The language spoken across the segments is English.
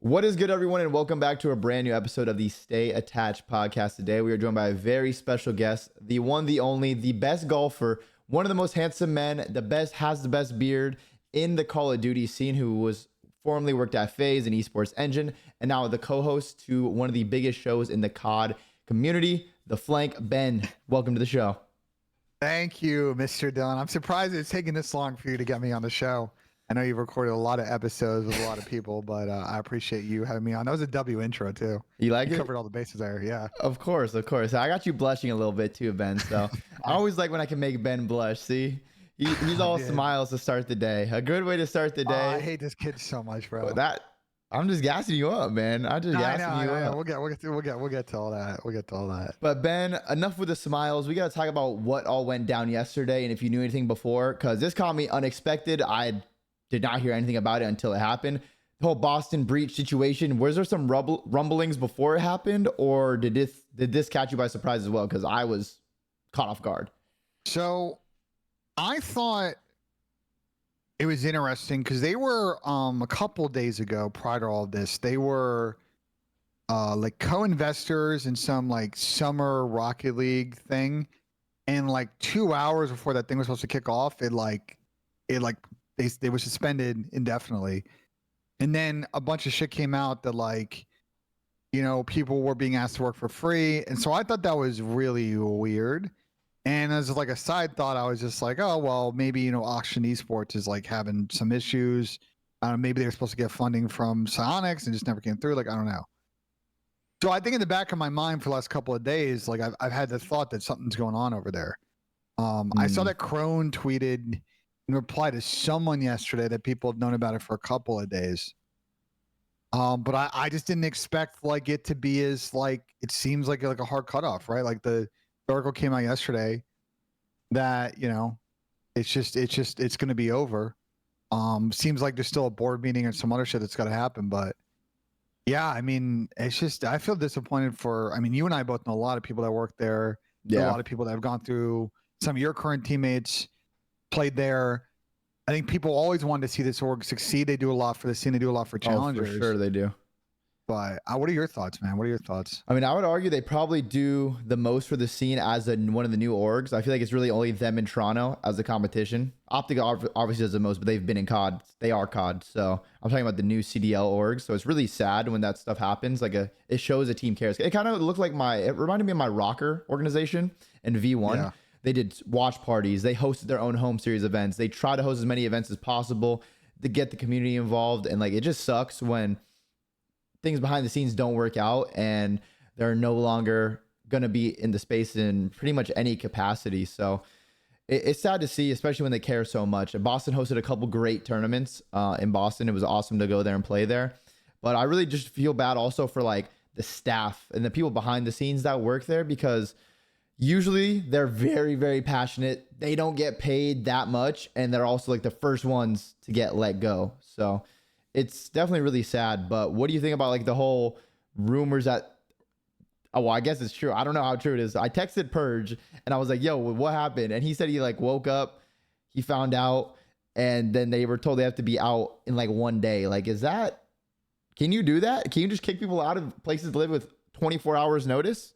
What is good, everyone, and welcome back to a brand new episode of the Stay Attached podcast. Today, we are joined by a very special guest, the one, the only, the best golfer, one of the most handsome men, has the best beard in the Call of Duty scene, who was formerly worked at FaZe and Esports Engine, and now the co-host to one of the biggest shows in the COD community, The Flank. Ben, welcome to the show. Thank you, Mr. Dillon. I'm surprised it's taking this long for you to get me on the show. I know you've recorded a lot of episodes with a lot of people, but I appreciate you having me on. That was a W intro too. You like it? Covered all the bases there, yeah. Of course. I got you blushing a little bit too, Ben. So I always like when I can make Ben blush. See, he's all smiles to start the day. A good way to start the day. I hate this kid so much, bro. I'm just gassing you up, man. I'm just gassing you up. We'll get to all that. But Ben, enough with the smiles. We got to talk about what all went down yesterday, and if you knew anything before, because this caught me unexpected. I did not hear anything about it until it happened. The whole Boston breach situation. Was there some rumblings before it happened, or did this catch you by surprise as well? Because I was caught off guard. So I thought it was interesting because they were a couple days ago, prior to all of this, they were like co-investors in some like summer Rocket League thing, and like 2 hours before that thing was supposed to kick off, they were suspended indefinitely. And then a bunch of shit came out that like, you know, people were being asked to work for free. And so I thought that was really weird. And as like a side thought, I was just like, oh, well, maybe, you know, Auction Esports is like having some issues. Maybe they were supposed to get funding from Psionics and just never came through. Like, I don't know. So I think in the back of my mind for the last couple of days, like I've had the thought that something's going on over there. I saw that Crone tweeted in reply to someone yesterday that people have known about it for a couple of days. But I just didn't expect like it to be as like, it seems like a hard cutoff, right? Like the article came out yesterday that, you know, it's going to be over. Seems like there's still a board meeting and some other shit that's got to happen. But yeah, I mean, it's just, I feel disappointed you and I both know a lot of people that work there. Yeah. A lot of people that have gone through, some of your current teammates played there. I think people always wanted to see this org succeed. They do a lot for the scene. They do a lot for challengers. Oh, for sure they do. But what are your thoughts, man? What are your thoughts? I mean, I would argue they probably do the most for the scene as one of the new orgs. I feel like it's really only them in Toronto as the competition. OpTic obviously does the most, but they've been in COD. They are COD. So I'm talking about the new CDL orgs. So it's really sad when that stuff happens. Like it shows a team cares. It kind of looked like it reminded me of my Rocker organization in V1. Yeah. They did watch parties. They hosted their own home series events. They try to host as many events as possible to get the community involved. And like, it just sucks when things behind the scenes don't work out and they're no longer going to be in the space in pretty much any capacity. So it's sad to see, especially when they care so much. Boston hosted a couple great tournaments in Boston. It was awesome to go there and play there. But I really just feel bad also for like the staff and the people behind the scenes that work there, because usually they're very, very passionate. They don't get paid that much, and they're also like the first ones to get let go. So it's definitely really sad. But what do you think about like the whole rumors that, oh, well, I guess it's true. I don't know how true it is. I texted Purge and I was like, yo, what happened? And he said he like woke up, he found out, and then they were told they have to be out in like 1 day. Like, can you do that? Can you just kick people out of places to live with 24 hours notice?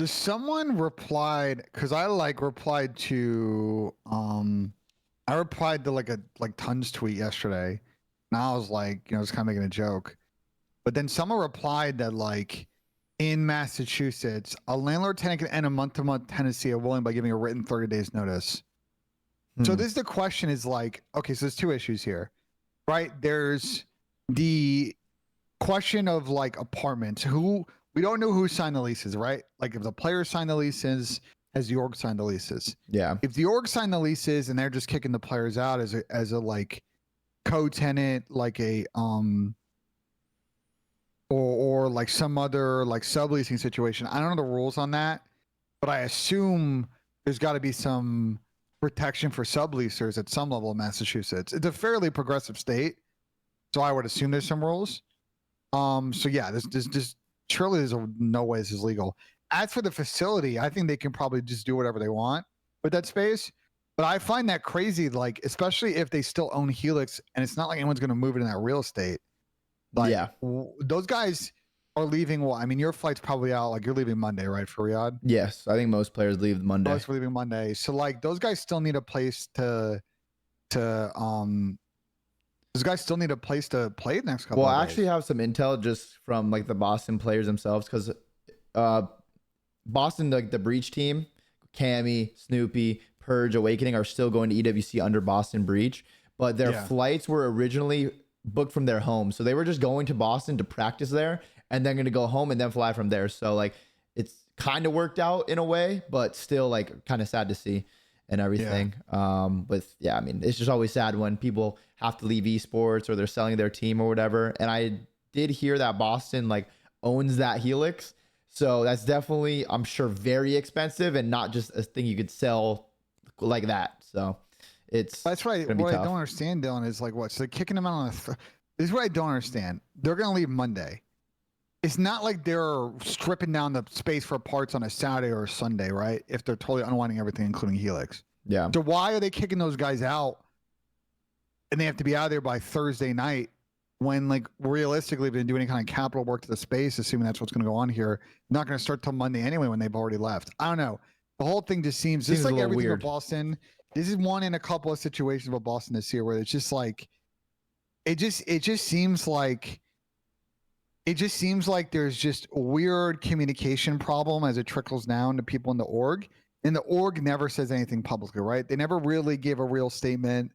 Someone replied, because I replied to like Tons tweet yesterday, and I was like, you know, just kind of making a joke. But then someone replied that like in Massachusetts, a landlord tenant can end a month-to-month tenancy of willing by giving a written 30 days notice. So the question is like, okay, so there's two issues here, right? There's the question of like apartments. We don't know who signed the leases, right? Like if the player signed the leases, has the org signed the leases? Yeah. If the org signed the leases and they're just kicking the players out as a like co-tenant, like a or like some other like subleasing situation. I don't know the rules on that, but I assume there's got to be some protection for subleasers at some level in Massachusetts. It's a fairly progressive state, so I would assume there's some rules. So yeah, this surely there's no way this is legal. As for the facility, I think they can probably just do whatever they want with that space. But I find that crazy, like, especially if they still own Helix and it's not like anyone's going to move it in that real estate. Like Yeah. those guys are leaving. Well, I mean, your flight's probably out. Like you're leaving Monday, right, for Riyadh? Yes, I think most players leave Monday. Most are leaving Monday. So like those guys still need a place to those guys still need a place to play the next couple Well, of I days. actually have some intel just from like the Boston players themselves because Boston, like the Breach team, Cammy, Snoopy, Purge, Awakening are still going to EWC under Boston Breach, but their Yeah. flights were originally booked from their home. So they were just going to Boston to practice there and then going to go home and then fly from there. So like it's kind of worked out in a way, but still like kind of sad to see and everything. But yeah, I mean, it's just always sad when people have to leave esports or they're selling their team or whatever. And I did hear that Boston like owns that Helix. So that's definitely, I'm sure, very expensive and not just a thing you could sell like that. So it's That's right. gonna be What I tough. don't understand, Dylan, is like what? So they're kicking them out on this is what I don't understand. They're gonna leave Monday. It's not like they're stripping down the space for parts on a Saturday or a Sunday, right? If they're totally unwinding everything, including Helix. Yeah. So why are they kicking those guys out and they have to be out of there by Thursday night when like realistically if they do any kind of capital work to the space, assuming that's what's going to go on here, not going to start till Monday anyway when they've already left. I don't know. The whole thing just seems Seems just a like little everything weird. with Boston. This is one in a couple of situations with Boston this year where it's just like it just seems like there's just a weird communication problem as it trickles down to people in the org. And the org never says anything publicly, right? They never really give a real statement,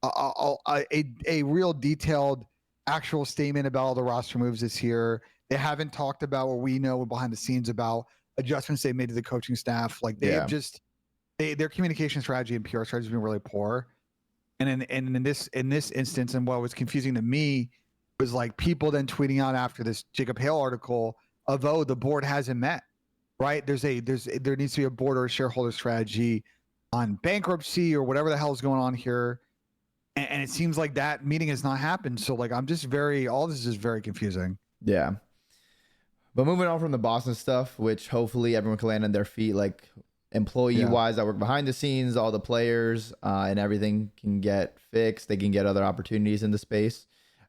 a real detailed actual statement about all the roster moves this year. They haven't talked about what we know behind the scenes about adjustments they made to the coaching staff. Like they have just their communication strategy and PR strategy has been really poor. And in this instance, and what was confusing to me was like people then tweeting out after this Jacob Hale article of the board hasn't met, right? There needs to be a board or a shareholder strategy on bankruptcy or whatever the hell is going on here, and it seems like that meeting has not happened. So like I'm just all this is just very confusing. Yeah. But moving on from the Boston stuff, which hopefully everyone can land on their feet, like employee wise that work behind the scenes, all the players and everything can get fixed. They can get other opportunities in the space.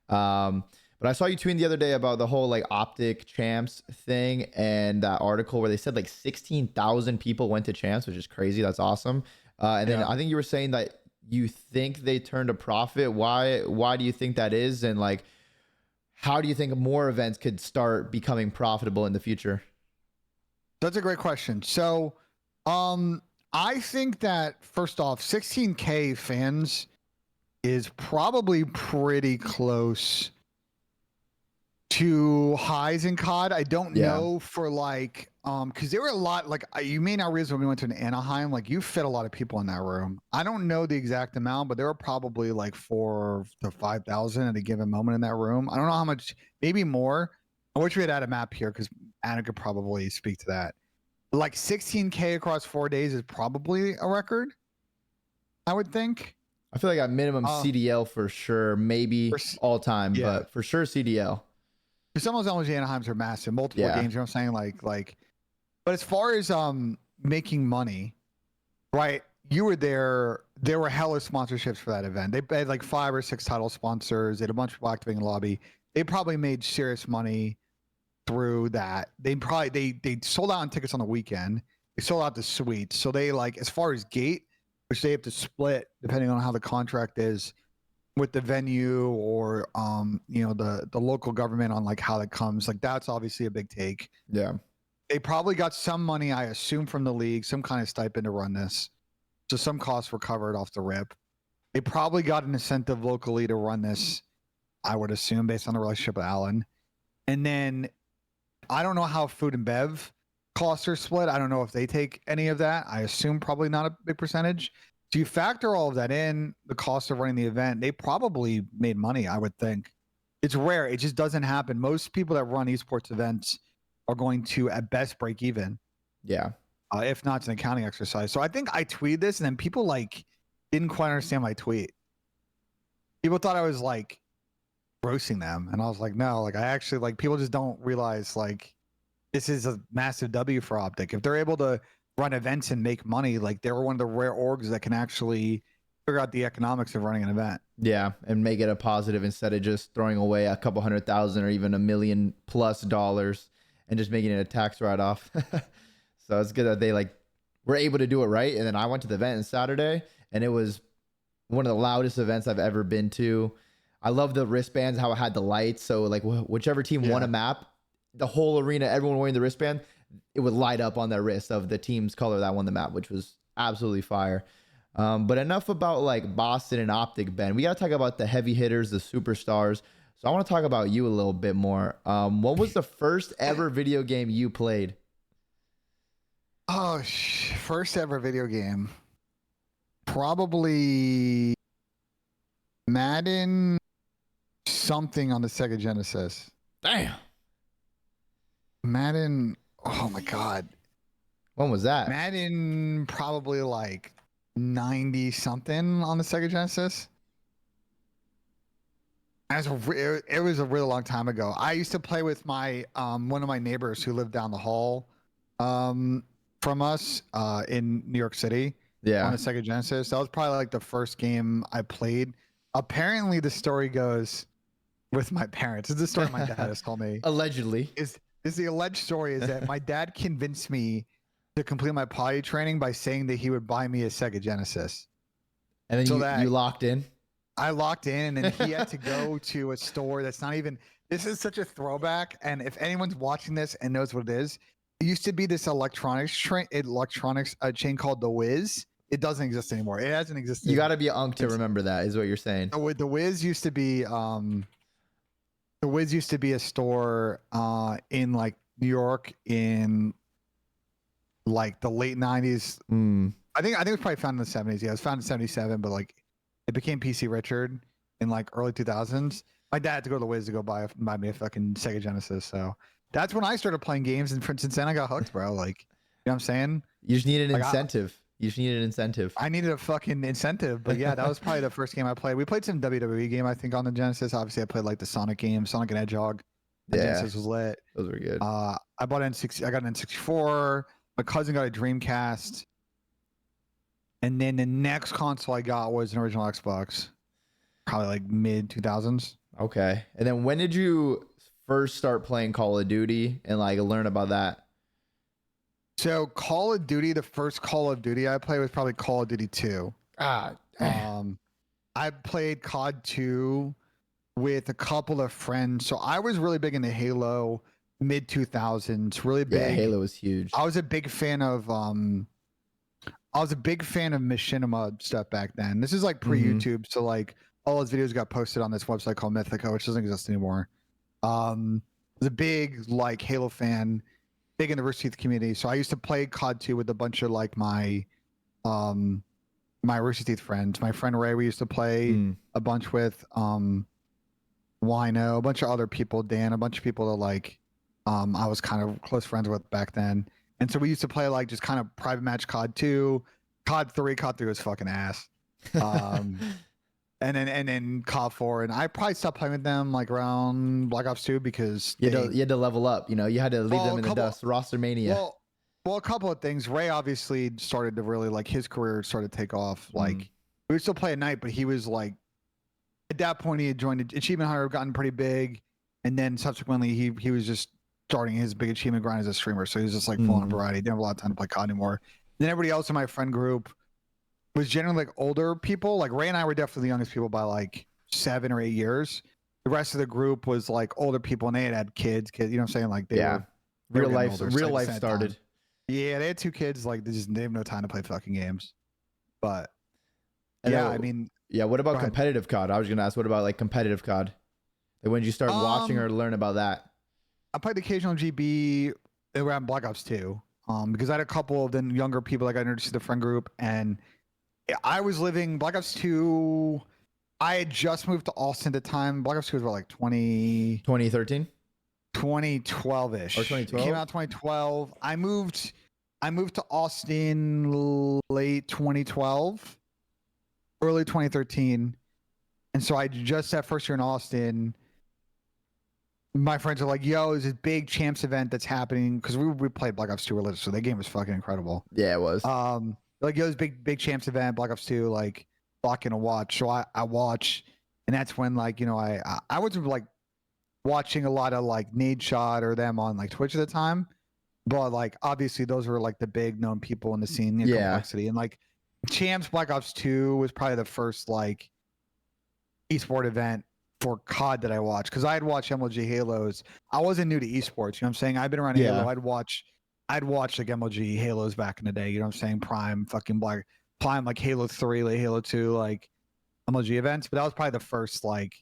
But I saw you tweeting the other day about the whole like OpTic champs thing and that article where they said like 16,000 people went to champs, which is crazy. That's awesome. And then I think you were saying that you think they turned a profit. Why do you think that is? And like, how do you think more events could start becoming profitable in the future? That's a great question. So, I think that first off, 16K fans is probably pretty close to highs in COD. I don't know for like, because there were a lot, like you may not realize when we went to an Anaheim, like you fit a lot of people in that room. I don't know the exact amount, but there were probably like 4,000 to 5,000 at a given moment in that room. I don't know how much, maybe more. I wish we had a map here because Anna could probably speak to that. Like 16K across 4 days is probably a record, I would think. I feel like at minimum CDL for sure, maybe all time, but for sure CDL. Because some of those LG Anaheims are massive, multiple games. You know what I'm saying? Like, but as far as making money, right? You were there. There were hella sponsorships for that event. They had like 5 or 6 title sponsors. They had a bunch of people activating the lobby. They probably made serious money through that. They sold out on tickets on the weekend. They sold out the suites. So they like, as far as gate, which they have to split depending on how the contract is with the venue or the local government on like how that comes. Like that's obviously a big take. Yeah. They probably got some money, I assume, from the league, some kind of stipend to run this. So some costs were covered off the rip. They probably got an incentive locally to run this, I would assume, based on the relationship with Allen. And then I don't know how food and bev costs are split. I don't know if they take any of that. I assume probably not a big percentage. So you factor all of that in, the cost of running the event, they probably made money, I would think. It's rare. It just doesn't happen. Most people that run esports events are going to, at best, break even. Yeah. If not, it's an accounting exercise. So I think I tweeted this, and then people like didn't quite understand my tweet. People thought I was like roasting them, and I was like, no, like I actually like people just don't realize like this is a massive W for OpTic. If they're able to run events and make money, like they were one of the rare orgs that can actually figure out the economics of running an event. Yeah, and make it a positive instead of just throwing away a couple $100,000 or even $1 million+ and just making it a tax write-off. So it's good that they like were able to do it right. And then I went to the event on Saturday, and it was one of the loudest events I've ever been to. I love the wristbands, how it had the lights. So like whichever team won a map, the whole arena, everyone wearing the wristband, it would light up on their wrist of the team's color that won the map, which was absolutely fire. But enough about like Boston and OpTic, Ben. We got to talk about the heavy hitters, the superstars. So I want to talk about you a little bit more. What was the first ever video game you played? Oh, first ever video game. Probably Madden something on the Sega Genesis. Damn. Madden. Oh my God. When was that? Madden probably like 90 something on the Sega Genesis. It was a really long time ago. I used to play with my one of my neighbors who lived down the hall from us in New York City. Yeah. On the Sega Genesis. That was probably like the first game I played. Apparently, the story goes with my parents. It's the story my dad has told me. Allegedly. Is the alleged story is that my dad convinced me to complete my potty training by saying that he would buy me a Sega Genesis. And then you locked in? I locked in, and then he had to go to a store that's not even. This is such a throwback. And if anyone's watching this and knows what it is, it used to be this electronics chain called The Wiz. It doesn't exist anymore. It hasn't existed. You got to be unk to remember that, is what you're saying. The Wiz used to be a store in like New York in like the late 90s. I think it was probably founded in the 70s. Yeah, it was founded in 77, but like it became PC Richard in like early 2000s. My dad had to go to the Wiz to go buy me a fucking Sega Genesis. So that's when I started playing games, and since then I got hooked, bro. Like, you know what I'm saying? You just need an incentive. You just needed an incentive. I needed a fucking incentive, but yeah, that was probably the first game I played. We played some WWE game, I think, on the Genesis. Obviously, I played like the Sonic game, Sonic and Hedgehog. The Genesis was lit. Those were good. I bought N60. I got an N64. My cousin got a Dreamcast, and then the next console I got was an original Xbox, probably like mid 2000s. Okay, and then when did you first start playing Call of Duty and like learn about that? So Call of Duty, the first Call of Duty I played was probably Call of Duty 2. I played COD 2 with a couple of friends. So I was really big into Halo mid 2000s, really big. Yeah, Halo was huge. I was a big fan of machinima stuff back then. This is like pre-YouTube, so like all those videos got posted on this website called Mythica, which doesn't exist anymore. I was a big like Halo fan, big in the Rooster Teeth community. So I used to play COD 2 with a bunch of like my Rooster Teeth friends. My friend Ray, we used to play a bunch with. Wino, a bunch of other people, Dan, a bunch of people that like I was kind of close friends with back then. And so we used to play like just kind of private match COD 2, COD 3. COD 3 was fucking ass. And then COD 4, and I probably stopped playing with them like around Black Ops 2 because you had to level up. You know, you had to leave them in the dust. Roster mania. Well, a couple of things. Ray obviously started to really like his career started to take off. Like we would still play at night, but he was like at that point he had joined Achievement Hunter, gotten pretty big, and then subsequently he was just starting his big achievement grind as a streamer. So he was just like full on variety. Didn't have a lot of time to play COD anymore. Then everybody else in my friend group was generally like older people. Like Ray and I were definitely the youngest people by like 7 or 8 years. The rest of the group was like older people, and they had kids. You know what I'm saying? Like they were real life started. Yeah, they had 2 kids. Like they have no time to play fucking games. But and yeah, I mean, yeah. What about competitive COD? I was gonna ask, what about like competitive COD? Like when did you start watching or learn about that? I played occasional GB around Black Ops 2, because I had a couple of then younger people like I introduced to the friend group, and I was living Black Ops 2. I had just moved to Austin at the time. Black Ops 2 was about like 2013? 2012-ish. Or 2012? It came out 2012. I moved to Austin late 2012, early 2013. And so I just that first year in Austin, my friends are like, yo, there's this big champs event that's happening, because we played Black Ops 2 religiously, so that game was fucking incredible. Yeah, it was. Like, yo, this big champs event, Black Ops 2, like blocking a watch. So I watch, and that's when like, you know, I was like watching a lot of like Nade Shot or them on like Twitch at the time. But like obviously those were like the big known people in the scene, Yeah. Complexity. And like Champs Black Ops 2 was probably the first like esport event for COD that I watched, because I had watched MLG Halos. I wasn't new to esports, you know what I'm saying? I've been around Halo. I'd watch like MLG Halos back in the day, you know what I'm saying? Prime like Halo 3, like Halo 2, like MLG events. But that was probably the first like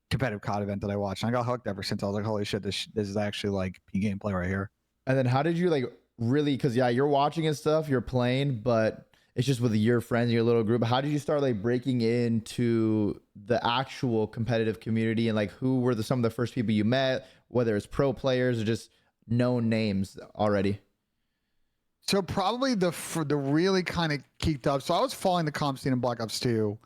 competitive COD event that I watched. And I got hooked ever since. I was like, holy shit, this is actually like P gameplay right here. And then how did you like really, because yeah, you're watching and stuff, you're playing, but it's just with your friends, your little group. How did you start like breaking into the actual competitive community, and like who were some of the first people you met, whether it's pro players or just known names already? So probably the really kind of keeked up. So I was following the comp scene in Black Ops 2,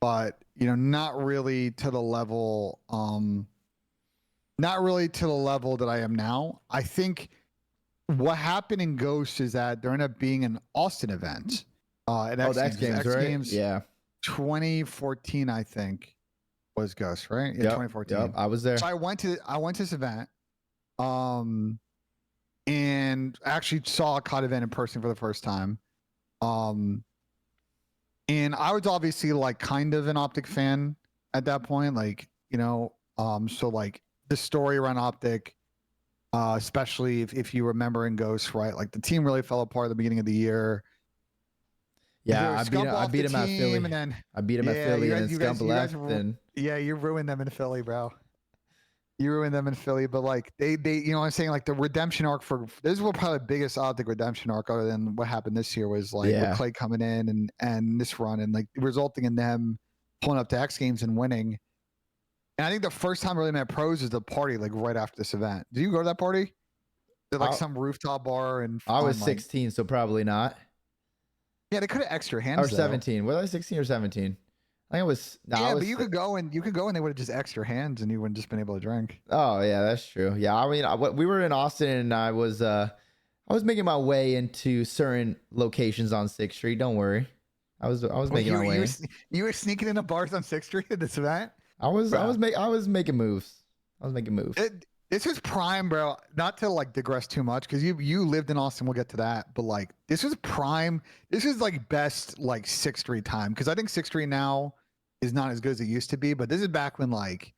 but you know, not really to the level that I am now. I think what happened in Ghost is that there ended up being an Austin event. At X The X Games, right? Games, Yeah. 2014, I think, was Ghost, right? Yeah, 2014. Yep, I was there. So I went to this event, and actually saw a COD event in person for the first time. And I was obviously like kind of an OpTic fan at that point, like, you know, so like the story around OpTic, especially if you remember in Ghost, right? Like the team really fell apart at the beginning of the year. Yeah, I beat him at Philly. And then, I beat him at Philly, and then Scump left. And yeah, you ruined them in Philly, bro. You ruined them in Philly, but like they, you know what I'm saying? Like the redemption arc for this was probably the biggest OpTic redemption arc other than what happened this year, was like with Clay coming in and this run, and like resulting in them pulling up to X Games and winning. And I think the first time I really met pros is the party, like right after this event. Did you go to that party? Did like some rooftop bar? And I was 16, so probably not. Yeah, they could have extra hands. Or 17. Was I 16 or 17? I think it was. No, yeah, but you could go and they would have just extra hands, and you wouldn't just been able to drink. Oh yeah, that's true. Yeah, I mean, we were in Austin, and I was making my way into certain locations on 6th Street. Don't worry, I was making my way. You were sneaking into bars on 6th Street at this event. I was making moves. This is prime, bro. Not to like digress too much, because you lived in Austin. We'll get to that, but like this was prime. This is like best like 6th Street time, because I think 6th Street now is not as good as it used to be. But this is back when like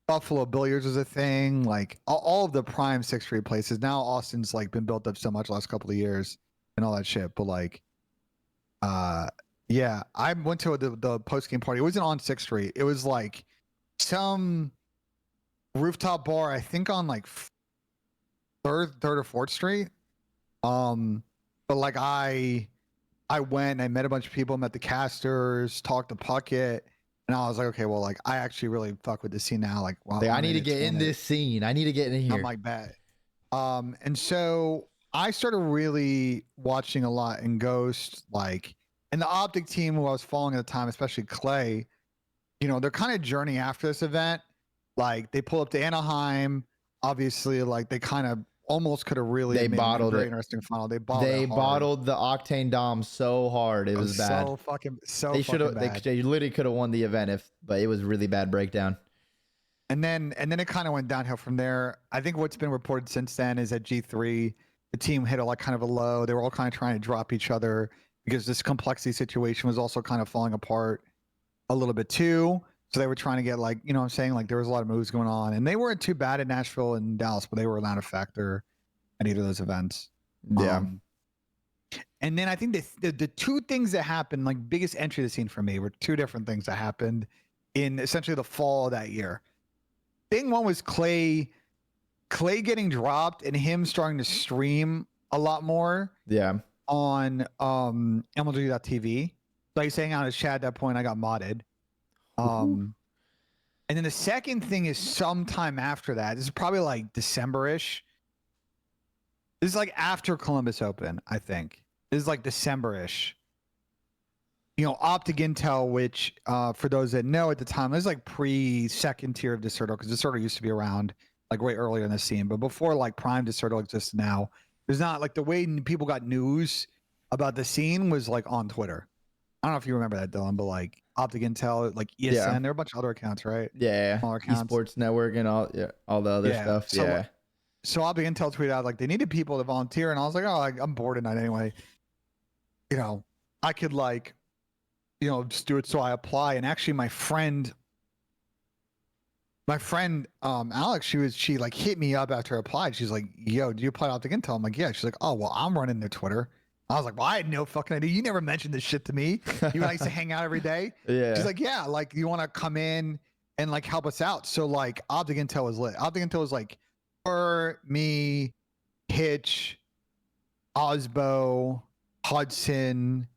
Buffalo Billiards was a thing. Like all of the prime 6th Street places. Now Austin's like been built up so much the last couple of years and all that shit. But like, yeah, I went to the post game party. It wasn't on 6th Street. It was like some rooftop bar, I think on like third or 4th Street. But like I went and I met a bunch of people, met the casters, talked to Puckett, and I was like, okay, well, like I actually really fuck with the scene now. Like, wow, I need to get in this scene. I need to get in here. I'm like, bet. And so I started really watching a lot in Ghost, like, and the OpTic team who I was following at the time, especially Clay, you know, their kind of journey after this event. Like they pull up to Anaheim, obviously, like they kind of almost could have really made a very interesting final. They bottled the Octane Dom so hard. It was bad. They should have. They literally could have won the event but it was really bad breakdown. And then it kind of went downhill from there. I think what's been reported since then is that G3, the team hit like kind of a low. They were all kind of trying to drop each other because this complexity situation was also kind of falling apart a little bit too. So they were trying to get like, you know what I'm saying? Like there was a lot of moves going on, and they weren't too bad at Nashville and Dallas, but they were not a factor at either of those events. Yeah. And then I think the two things that happened, like biggest entry to the scene for me, were two different things that happened in essentially the fall of that year. Thing one was Clay getting dropped and him starting to stream a lot more. Yeah. On MLG.tv. So he's saying on his chat at that point, I got modded. And then the second thing is sometime after that. This is probably like December-ish. This is like after Columbus Open, I think. This is like December-ish. You know, OpTic Intel, which for those that know at the time, this is like pre-second tier of Dicerto, because Dicerto used to be around like way earlier in the scene. But before like Prime Dicerto exists now, there's not like the way people got news about the scene was like on Twitter. I don't know if you remember that, Dylan, but like OpTic Intel, like ESN, Yeah. there were a bunch of other accounts, right? Yeah. Smaller accounts. Esports Network and all the other Yeah. stuff. So Yeah. so OpTic Intel tweeted out like they needed people to volunteer, and I was like, oh, I'm bored tonight anyway. You know, I could like, just do it. So I apply, and actually, my friend Alex, she like hit me up after I applied. She's like, yo, did you apply to OpTic Intel? I'm like, yeah. She's like, oh, well, I'm running their Twitter. I was like, well, I had no fucking idea. You never mentioned this shit to me. You and I used to hang out every day. Yeah. She's like, yeah, like you want to come in and like help us out. So like OpTic Intel was lit. OpTic Intel was like her, me, Hitch, Osbo, Hudson,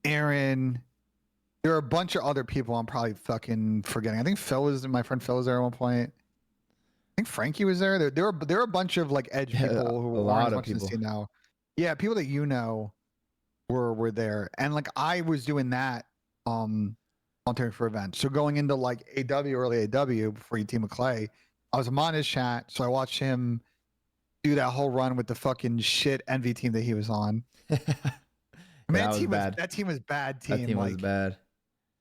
Aaron. There are a bunch of other people I'm probably fucking forgetting. I think my friend Phil was there at one point. I think Frankie was there. There were a bunch of like edge people who aren't as much in the scene now. Yeah, people that were there. And like I was doing that volunteering for events. So going into like early AW before you team with Clay, I was on his chat, so I watched him do that whole run with the fucking shit Envy team that he was on. Man, that team was bad. That team was bad.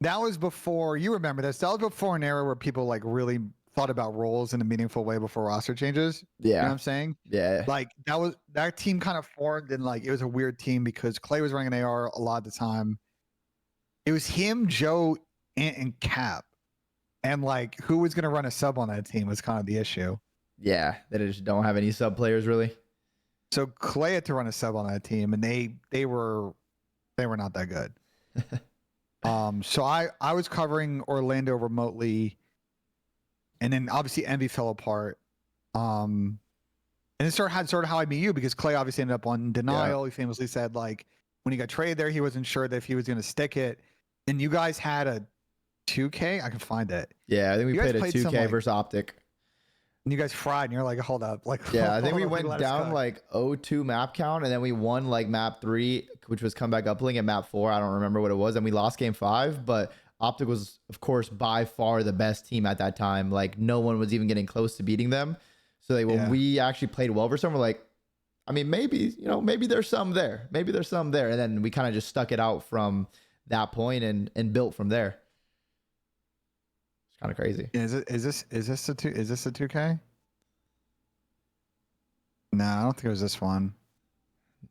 That was before, you remember this. That was before an era where people like really thought about roles in a meaningful way before roster changes. Yeah. You know what I'm saying? Yeah. Like that team kind of formed, and like it was a weird team because Clay was running an AR a lot of the time. It was him, Joe, and Cap. And like who was going to run a sub on that team was kind of the issue. Yeah. They just don't have any sub players really. So Clay had to run a sub on that team, and they were not that good. So I was covering Orlando remotely, and then obviously Envy fell apart. And it sort of how I meet you, because Clay obviously ended up on denial. He famously said like when he got traded there, he wasn't sure that if he was going to stick it. And you guys had a 2K. I can find it. Yeah, I think we played a 2K versus OpTic. And you guys fried, and you're like, hold up, like yeah, I think we went down like 0-2 map count, and then we won like map 3, which was come back up link, at map 4. I don't remember what it was, and we lost game 5. But OpTic was, of course, by far the best team at that time. Like no one was even getting close to beating them. So like, when we actually played well versus them, we're like, I mean, maybe there's some there, and then we kind of just stuck it out from that point and built from there. Kind of crazy. Is this a 2K? No, I don't think it was this one.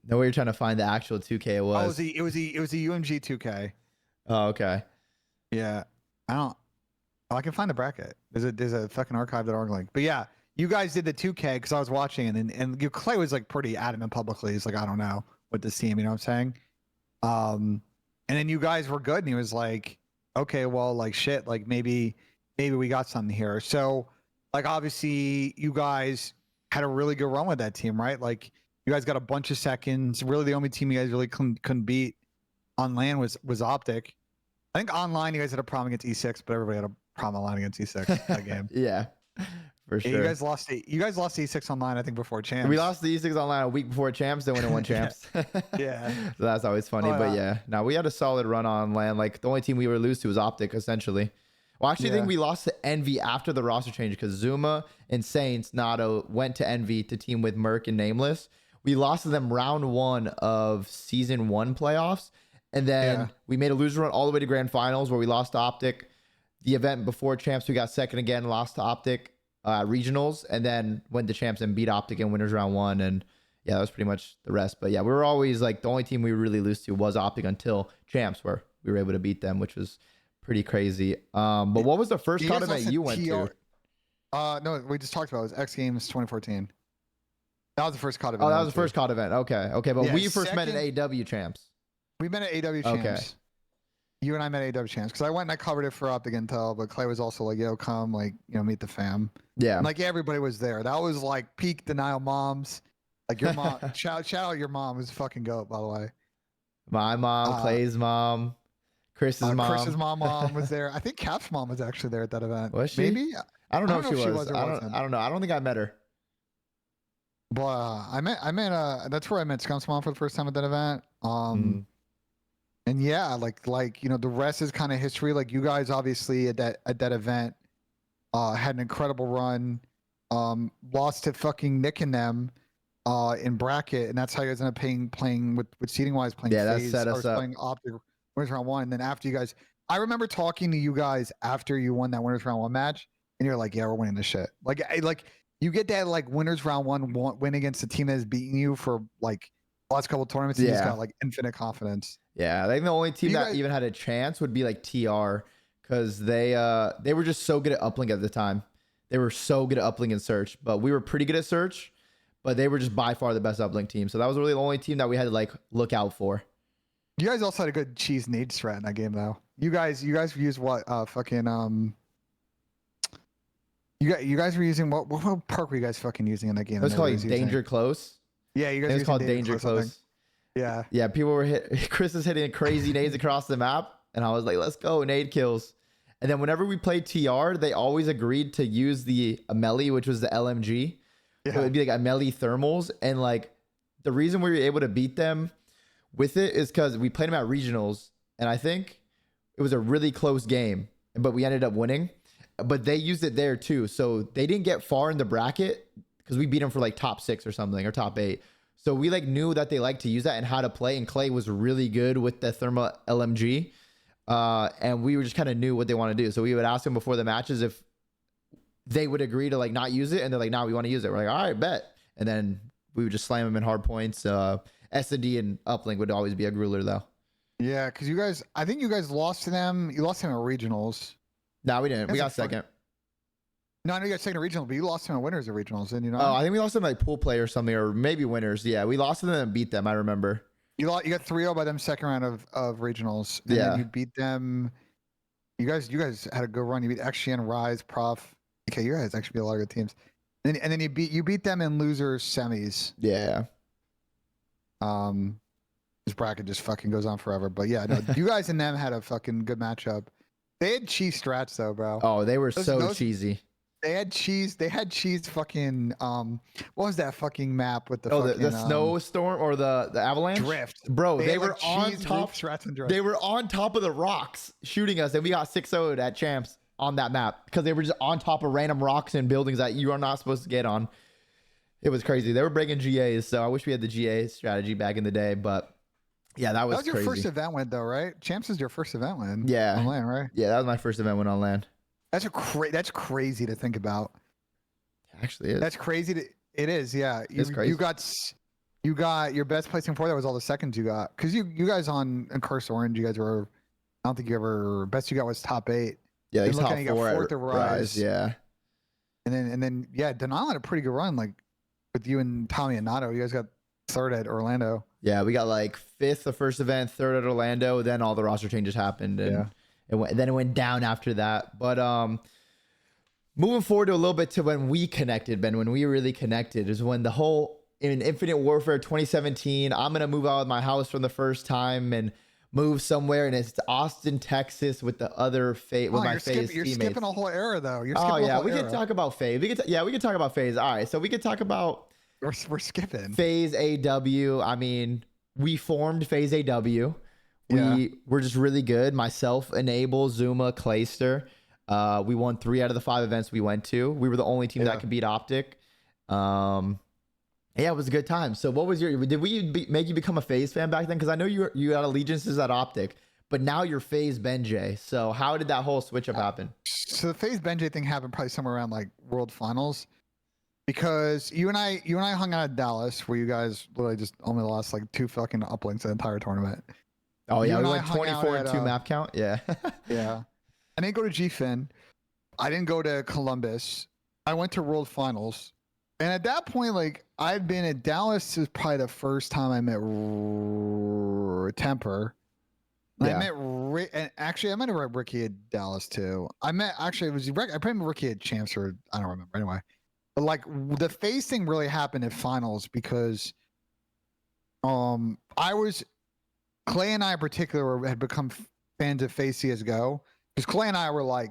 No way you're trying to find the actual 2K it was. Oh, it was the UMG 2K. Oh, okay. Yeah. I can find the bracket. There's a fucking archive.org link. But yeah, you guys did the 2K because I was watching, and Clay was like pretty adamant publicly. He's like, I don't know with this team, you know what I'm saying? And then you guys were good, and he was like, okay, well, like shit, like maybe we got something here. So, like, obviously, you guys had a really good run with that team, right? Like, you guys got a bunch of seconds. Really, the only team you guys really couldn't beat on LAN was OpTic. I think online, you guys had a problem against E6, but everybody had a problem online against E6 that game. Yeah, for sure. You guys lost E6 online, I think, before champs. We lost the E6 online a week before champs, then won champs. Yeah. So that's always funny. But yeah, no, we had a solid run on LAN. Like, the only team we were lose to was OpTic, essentially. Well, actually, I think we lost to Envy after the roster change, because Zuma and Saints Nato went to Envy to team with Merc and Nameless. We lost to them round 1 of season 1 playoffs. And then we made a loser run all the way to grand finals, where we lost to OpTic. The event before champs, we got second again, lost to OpTic regionals, and then went to champs and beat OpTic in winners round 1. And yeah, that was pretty much the rest. But yeah, we were always like, the only team we really lose to was OpTic until champs, where we were able to beat them, which was pretty crazy. But what was the first COD event you went to? No, we just talked about it. Was X Games 2014. That was the first COD event. Oh, that was the first COD event. Okay. But Yeah, we first met at AW champs. We met at AW champs. Okay. You and I met at AW champs, because I went and I covered it for OpTic Intel, but Clay was also like, yo, come, like, meet the fam. Yeah. And like, everybody was there. That was like peak denial moms. Like your mom, shout out your mom, who's a fucking goat, by the way. My mom, Clay's mom, Chris's mom. Chris's mom was there. I think Cap's mom was actually there at that event. Was she? Maybe. I don't know if she was. I don't know. I don't think I met her. But I met that's where I met Scump's mom for the first time at that event. And yeah, like the rest is kind of history. Like, you guys obviously at that event had an incredible run. Lost to fucking Nick and them. in bracket, and that's how you guys ended up playing with seating wise, playing Yeah, that FaZe, set us up. playing OpTic winners round one, and then after you guys, I remember talking to you guys after you won that winners round one match, and you're like, yeah, we're winning this shit. Like you get that like winners round one win against a team that has beaten you for like the last couple of tournaments, and you just got like infinite confidence. Yeah, I think the only team You that guys- even had a chance would be like TR, because they were just so good at uplink at the time. They were so good at uplink and search, but we were pretty good at search, but they were just by far the best uplink team. So that was really the only team that we had to like look out for. You guys also had a good cheese nade strat in that game though. You guys used what fucking you guys were using what perk were you guys fucking using in that game? It was called Danger Close. Yeah, you guys. It was called Danger Close. Yeah. Yeah, people were Chris was hitting crazy nades across the map, and I was like, let's go, nade kills. And then whenever we played TR, they always agreed to use the Amelie, which was the LMG. Yeah. So it'd be like Amelie thermals. And like the reason we were able to beat them with it is because we played them at regionals. And I think it was a really close game, but we ended up winning. But they used it there too. So they didn't get far in the bracket because we beat them for like top 6 or something, or top 8. So we like knew that they liked to use that and how to play. And Clay was really good with the thermal LMG. And we just kind of knew what they want to do. So we would ask them before the matches if they would agree to like not use it. And they're like, nah, we want to use it. We're like, all right, bet. And then we would just slam them in hard points. S&D and uplink would always be a grueler though. Yeah, because you guys, I think you guys lost to them. You lost to them at regionals. No, we didn't. We got That's second. No, I know you got second at regionals, but you lost to them at winners at regionals, and you know. Oh, I think we lost them like pool play or something, or maybe winners. Yeah, we lost to them and beat them. I remember. You got 3-0 by them second round of regionals. And Yeah. then you beat them. You guys had a good run. You beat XGN, Rise, Prof. Okay, you guys actually beat a lot of good teams. And then you beat them in losers semis. Yeah. This bracket just fucking goes on forever. But yeah, no, you guys and them had a fucking good matchup. They had cheese strats though, bro. Oh, they were so cheesy. They had cheese fucking what was that fucking map with the fucking, the snowstorm or the avalanche drift, bro. They had, were like, on cheese top. roof strats and drift. They were on top of the rocks shooting us, and we got 6-0'd at champs on that map because they were just on top of random rocks and buildings that you are not supposed to get on. It was crazy. They were breaking GAs, so I wish we had the GA strategy back in the day. But yeah, that was your crazy. first event win though, right? Champs is your first event win. Yeah, on land, right? Yeah, that was my first event win on land. That's crazy to think about. Actually, is. That's crazy. It is. Yeah, It's crazy. You got your best placing for that was all the seconds you got, because you guys on Curse Orange, you guys were. I don't think you ever best you got was top 8. Yeah, like Then top looking at 4 fourth at at Rise. Yeah. And then yeah, Denal had a pretty good run, like with you and Tommy and Nato. You guys got 3rd at Orlando. Yeah, we got like 5th the first event, 3rd at Orlando. Then all the roster changes happened, and then it went down after that. But moving forward to a little bit to when we connected, Ben, when we really connected is when the whole in Infinite Warfare 2017. I'm gonna move out of my house for the first time and move somewhere, and it's Austin, Texas, with the other with my FaZe You're teammates. skipping a whole era though. You're Oh skipping yeah, a whole we era. could talk about FaZe. We could talk about FaZe. All right, so we could talk about. We're skipping. FaZe AW. I mean, we formed FaZe AW. We were just really good. Myself, Enable, Zuma, Clayster. We won 3 out of the 5 events we went to. We were the only team that could beat OpTic. Yeah, it was a good time. So what was did we make you become a FaZe fan back then? Because I know you had allegiances at OpTic, but now you're FaZe Benjay. So how did that whole switch up happen? So the FaZe Benjay thing happened probably somewhere around like World Finals. Because you and I hung out at Dallas, where you guys literally just only lost like 2 fucking uplinks the entire tournament. Oh yeah, You we and I went hung out 24 at, and 2 map count. Yeah. Yeah. I didn't go to GFin. I didn't go to Columbus. I went to World Finals. And at that point, like, I'd been at Dallas is probably the first time I met Temper. And I met and actually I met Ricky at Dallas too. I probably met Ricky at Champs, or I don't remember anyway. But like the FaZe thing really happened at finals because Clay and I in particular had become fans of FaZe CSGO, because Clay and I were like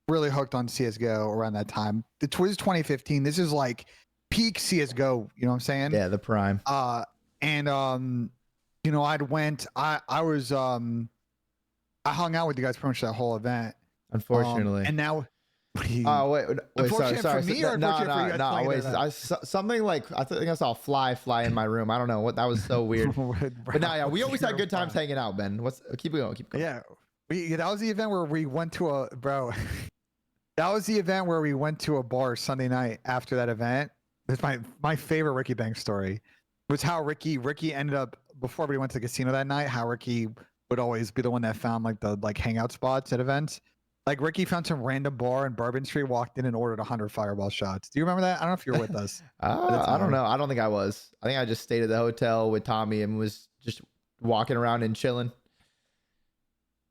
really hooked on CSGO around that time. It was 2015. This is like peak CSGO, you know what I'm saying? Yeah, the prime. You know, I hung out with you guys pretty much that whole event. Unfortunately. And now Oh wait, sorry, Unfortunate sorry. for me or No, unfortunate for you no, guys no. playing Wait, that something like I think I saw a fly in my room. I don't know what that was so weird. But now, yeah, we always had good times hanging out, Ben. Keep going, keep going. Yeah, that was the event where we went to a bro. That was the event where we went to a bar Sunday night after that event. That's my favorite Ricky Banks story. Was how Ricky ended up before we went to the casino that night. How Ricky would always be the one that found like the hangout spots at events. Like Ricky found some random bar in Bourbon Street, walked in and ordered 100 fireball shots. Do you remember that? I don't know if you were with us. I don't know. I don't think I was. I think I just stayed at the hotel with Tommy and was just walking around and chilling.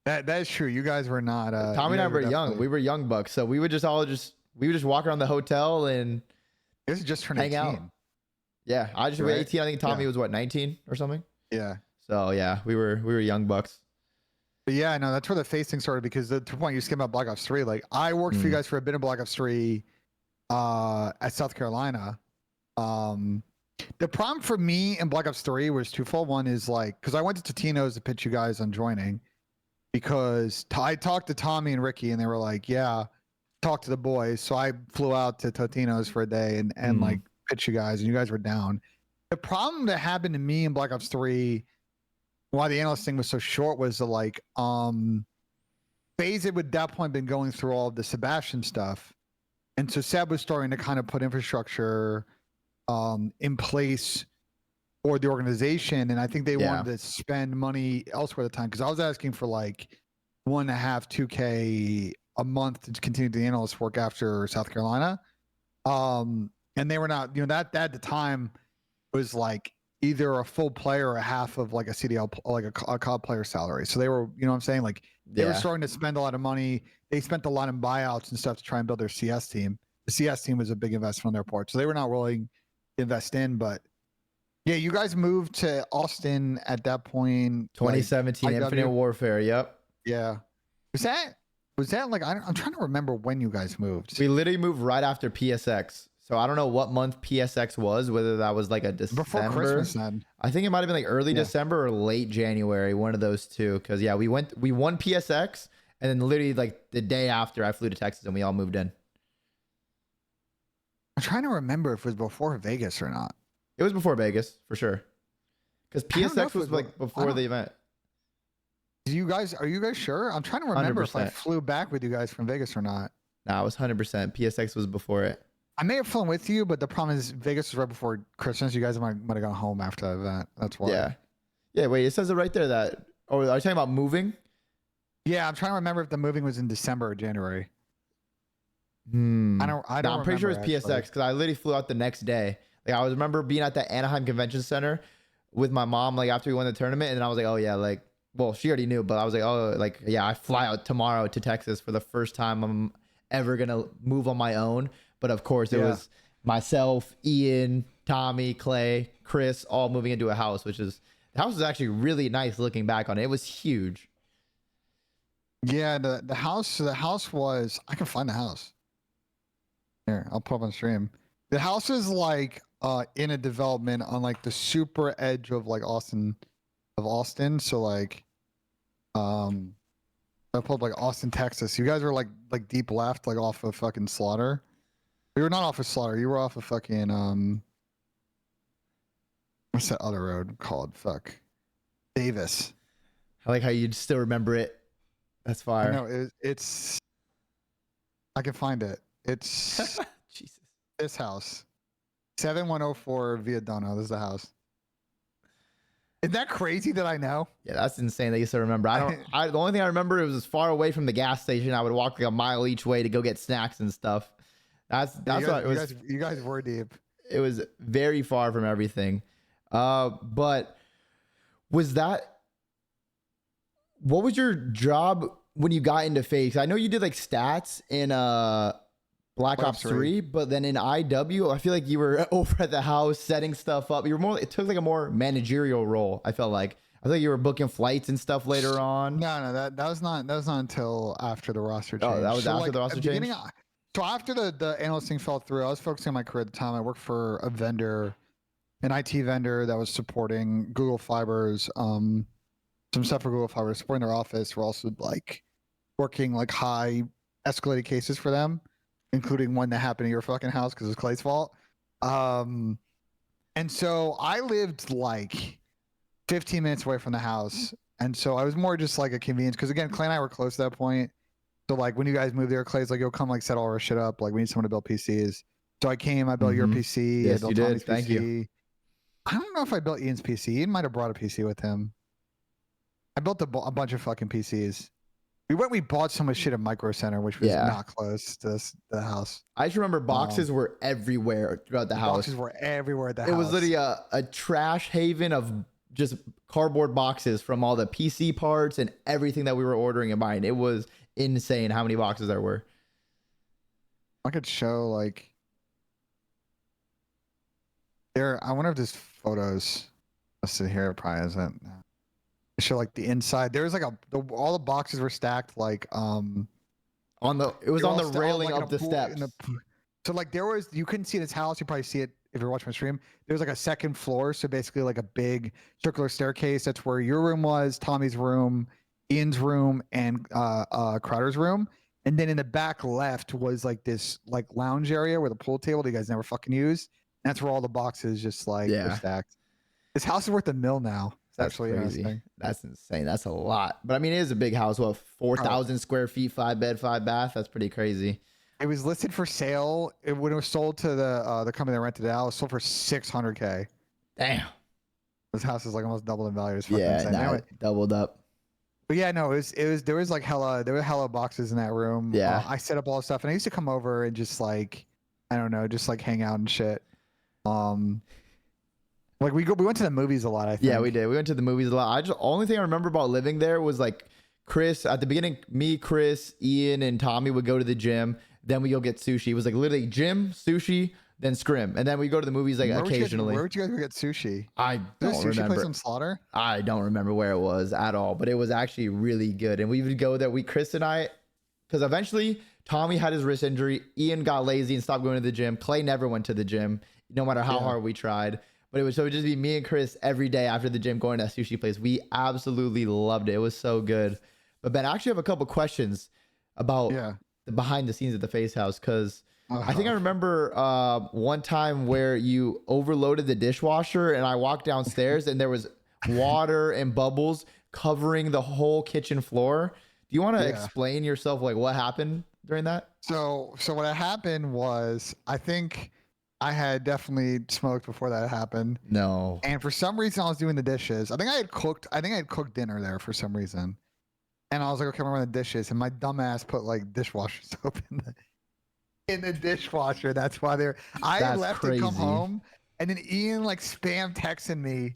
That is true. You guys were not. Tommy and I were young. definitely- We were young bucks, so we would just walk around the hotel and This is just turned hang 18. out. Yeah, I just was Right? 18. I think Tommy Yeah. was what, 19 or something. Yeah. So yeah, we were young bucks. But yeah, no, that's where the FaZe thing started because to the point you skimmed about Black Ops 3. Like I worked for you guys for a bit in Black Ops 3 at South Carolina. The problem for me in Black Ops 3 was twofold. One is like, because I went to Totino's to pitch you guys on joining because I talked to Tommy and Ricky and they were like, yeah, talk to the boys. So I flew out to Totino's for a day and like pitch you guys and you guys were down. The problem that happened to me in Black Ops 3, why the analyst thing was so short was the like, FaZe had at that point been going through all of the Sebastian stuff. And so Seb was starting to kind of put infrastructure in place for the organization. And I think they wanted to spend money elsewhere at the time. Because I was asking for like 1.5, 2K a month to continue the analyst work after South Carolina. And they were not, that at the time was like either a full player or a half of like a CDL, like a COD player salary. So they were, you know what I'm saying? Like they were starting to spend a lot of money. They spent a lot in buyouts and stuff to try and build their CS team. The CS team was a big investment on their part. So they were not willing to invest in, but yeah, you guys moved to Austin at that point. 2017 like, Infinite Warfare. Yep. Yeah. Was that like, I'm trying to remember when you guys moved. We literally moved right after PSX. So I don't know what month PSX was, whether that was like a December. Before Christmas then. I think it might have been like early December or late January, one of those two. Because yeah, we won PSX, and then literally like the day after I flew to Texas and we all moved in. I'm trying to remember if it was before Vegas or not. It was before Vegas for sure. Because PSX was like before the event. Are you guys sure? I'm trying to remember 100%. if I flew back with you guys from Vegas or not. Nah, it was 100%. PSX was before it. I may have flown with you, but the problem is Vegas was right before Christmas. You guys might have gone home after that event. That's why. Yeah. Yeah, wait, it says it right there that... Oh, are you talking about moving? Yeah, I'm trying to remember if the moving was in December or January. I don't I'm pretty sure it was remember, PSX because I literally flew out the next day. Like I remember being at the Anaheim Convention Center with my mom, like after we won the tournament, and I was like, oh yeah, like, well, she already knew, but I was like, oh, like, yeah, I fly out tomorrow to Texas for the first time I'm ever gonna move on my own. But of course, it was myself, Ian, Tommy, Clay, Chris, all moving into a house, the house was actually really nice looking back on it. It was huge. Yeah, the house was, I can find the house. Here, I'll put up on stream. The house is like in a development on like the super edge of like Austin. So like I pulled up like Austin, Texas. You guys were like deep left, like off of fucking Slaughter. We were not off of Slaughter. You were off of fucking what's that other road called? Fuck. Davis. I like how you still remember it. That's fire. No, it's I can find it. It's Jesus. This house. 7104 Via Dono. This is the house. Isn't that crazy that I know? Yeah, that's insane that you still remember. The only thing I remember, it was as far away from the gas station. I would walk like a mile each way to go get snacks and stuff. That's what it was. You guys were deep. It was very far from everything. But what was your job when you got into FaZe? I know you did like stats in Black Ops 3, but then in IW, I feel like you were over at the house setting stuff up. You were more. It took like a more managerial role. I felt like you were booking flights and stuff later on. No, that was not until after the roster change. Oh, that was after the roster change. So after the analyst thing fell through, I was focusing on my career at the time. I worked for a vendor, an IT vendor that was supporting Google Fibers, some stuff for Google Fibers, supporting their office. We're also like working like high escalated cases for them. including one that happened at your fucking house because it was Clay's fault. And so I lived like 15 minutes away from the house. And so I was more just like a convenience because again, Clay and I were close at that point. So like when you guys moved there, Clay's like, "Yo, come like set all our shit up. Like we need someone to build PCs." So I came, I built your PC, I Yes, built you did. Tommy's Thank PC. you. I don't know if I built Ian's PC. Ian might have brought a PC with him. I built a bunch of fucking PCs. We bought so much shit at Micro Center, which was Yeah. not close to the house. I just remember boxes were everywhere throughout the house. Boxes were everywhere at the house. It was literally a trash haven of just cardboard boxes from all the PC parts and everything that we were ordering and buying. It was insane how many boxes there were. I could show like there. I wonder if there's photos. Let's see here. It probably isn't. Show like the inside. There was like all the boxes were stacked like on the railing like of the steps. So like there was, you couldn't see this house. You probably see it if you're watching my stream. There was like a second floor, so basically like a big circular staircase. That's where your room was, Tommy's room, Ian's room, and Crowder's room. And then in the back left was like this like lounge area with a pool table that you guys never fucking use. And that's where all the boxes just like were stacked. This house is worth $1 million now. That's actually crazy. interesting. That's insane. That's a lot. But I mean, it is a big house. What, 4,000 square feet, 5 bed, 5 bath? That's pretty crazy. It was listed for sale. When it was sold to the company that rented it out, it was sold for $600K. Damn. This house is like almost doubled in value. It's fucking Yeah, insane. Anyway, doubled up. but yeah, no, there was like hella boxes in that room. Yeah. I set up all the stuff, and I used to come over and just like, I don't know, just like hang out and shit. Like we went to the movies a lot. I think. Yeah, we did. We went to the movies a lot. Only thing I remember about living there was like Chris at the beginning. Me, Chris, Ian, and Tommy would go to the gym. Then we go get sushi. It was like literally gym, sushi, then scrim, and then we go to the movies like occasionally. Where would you guys go get sushi? I don't sushi remember. Place on Slaughter? I don't remember where it was at all, but it was actually really good. And we would go there. Chris and I, because eventually Tommy had his wrist injury. Ian got lazy and stopped going to the gym. Clay never went to the gym, no matter how hard we tried. But it would just be me and Chris every day after the gym going to that sushi place. We absolutely loved it. It was so good. But Ben, I actually have a couple questions about the behind the scenes at the FaZe house, because I think I remember one time where you overloaded the dishwasher and I walked downstairs and there was water and bubbles covering the whole kitchen floor. Do you want to explain yourself, like what happened during that? So what happened was, I think I had definitely smoked before that happened. No. And for some reason I was doing the dishes. I think I had cooked dinner there for some reason. And I was like, okay, I'm gonna run the dishes. And my dumbass put like dishwasher soap in the dishwasher. That's why I left to come home. And then Ian like spam texting me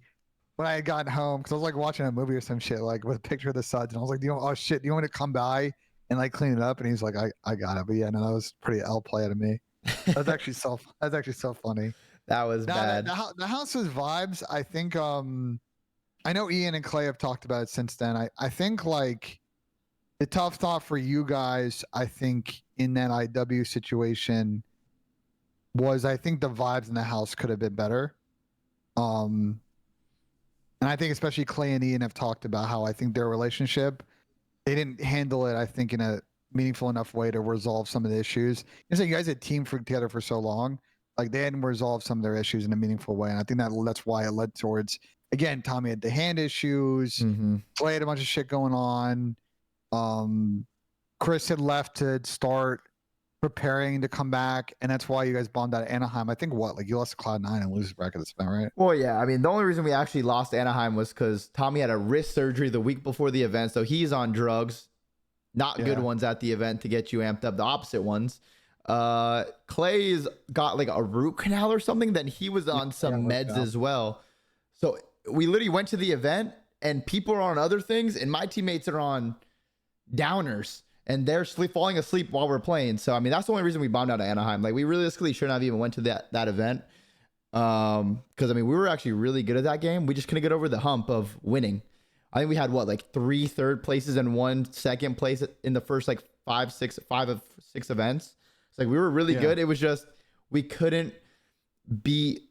when I had gotten home, because I was like watching a movie or some shit, like with a picture of the suds. And I was like, do you want me to come by and like clean it up? And he's like, I got it. But yeah, no, that was pretty L play out of me. That's actually so funny. That was bad. The house was vibes. I think I know Ian and Clay have talked about it since then. I think like the tough thought for you guys, I think in that IW situation was, I think the vibes in the house could have been better. And I think especially Clay and Ian have talked about how I think their relationship, they didn't handle it, I think, in a meaningful enough way to resolve some of the issues. You guys had teamed together for so long, like they hadn't resolved some of their issues in a meaningful way, and I think that's why it led towards, again, Tommy had the hand issues, Clay had a bunch of shit going on, Chris had left to start preparing to come back, and that's why you guys bombed out of Anaheim. I think you lost to Cloud9 and losers bracket this event, right? Well, yeah. I mean, the only reason we actually lost to Anaheim was because Tommy had a wrist surgery the week before the event, so he's on drugs. Not good ones at the event to get you amped up, the opposite ones. Clay's got like a root canal or something. Then he was on some meds as well. So we literally went to the event and people are on other things and my teammates are on downers and they're falling asleep while we're playing. So, I mean, that's the only reason we bombed out of Anaheim. Like we realistically shouldn't have even went to that event. Because I mean, we were actually really good at that game. We just couldn't get over the hump of winning. I think we had 3 third places and 1 second place in the first 5 of 6 events. It's like we were really good. It was just we couldn't be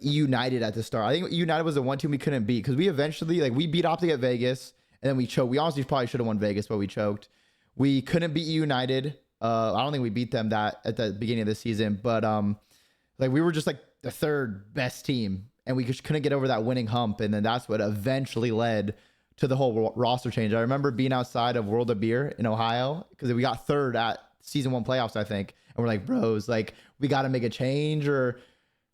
United at the start. I think United was the one team we couldn't beat, because we eventually we beat OpTic at Vegas and then we choked. We honestly probably should have won Vegas, but we choked. We couldn't beat United I don't think we beat them that at the beginning of the season, but like we were just like the third best team, and we just couldn't get over that winning hump, and then that's what eventually led to the whole roster change. I remember being outside of World of Beer in Ohio because we got third at season 1 playoffs, I think, and we're like, bros, like we got to make a change, or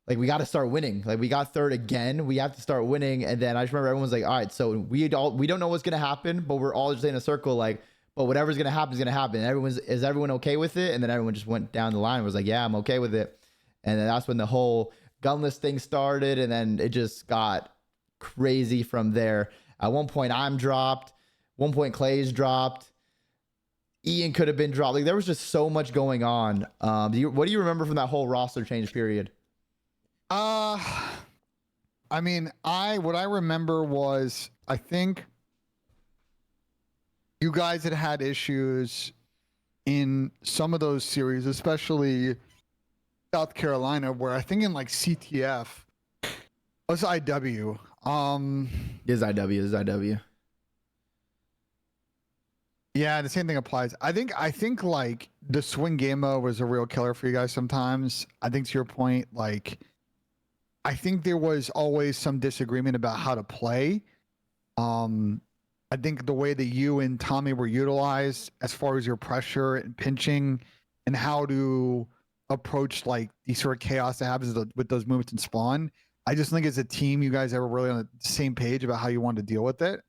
like we got to start winning. Like we got third again, we have to start winning. And then I just remember everyone's like, all right, so we don't know what's gonna happen, but we're all just in a circle, like, but whatever's gonna happen is gonna happen. Is everyone okay with it? And then everyone just went down the line and was like, yeah, I'm okay with it. And then that's when the whole gunless thing started, and then it just got crazy from there. At one point, I'm dropped. One point, Clay's dropped. Ian could have been dropped. Like there was just so much going on. What do you remember from that whole roster change period? I mean, what I remember was I think you guys had issues in some of those series, especially South Carolina, where I think in like CTF was IW. Is IW. Yeah, the same thing applies. I think like the swing game mode was a real killer for you guys sometimes. I think to your point, like I think there was always some disagreement about how to play. I think the way that you and Tommy were utilized as far as your pressure and pinching and how to approach like the sort of chaos that happens with those movements and spawn. I just think as a team, you guys are really on the same page about how you want to deal with it.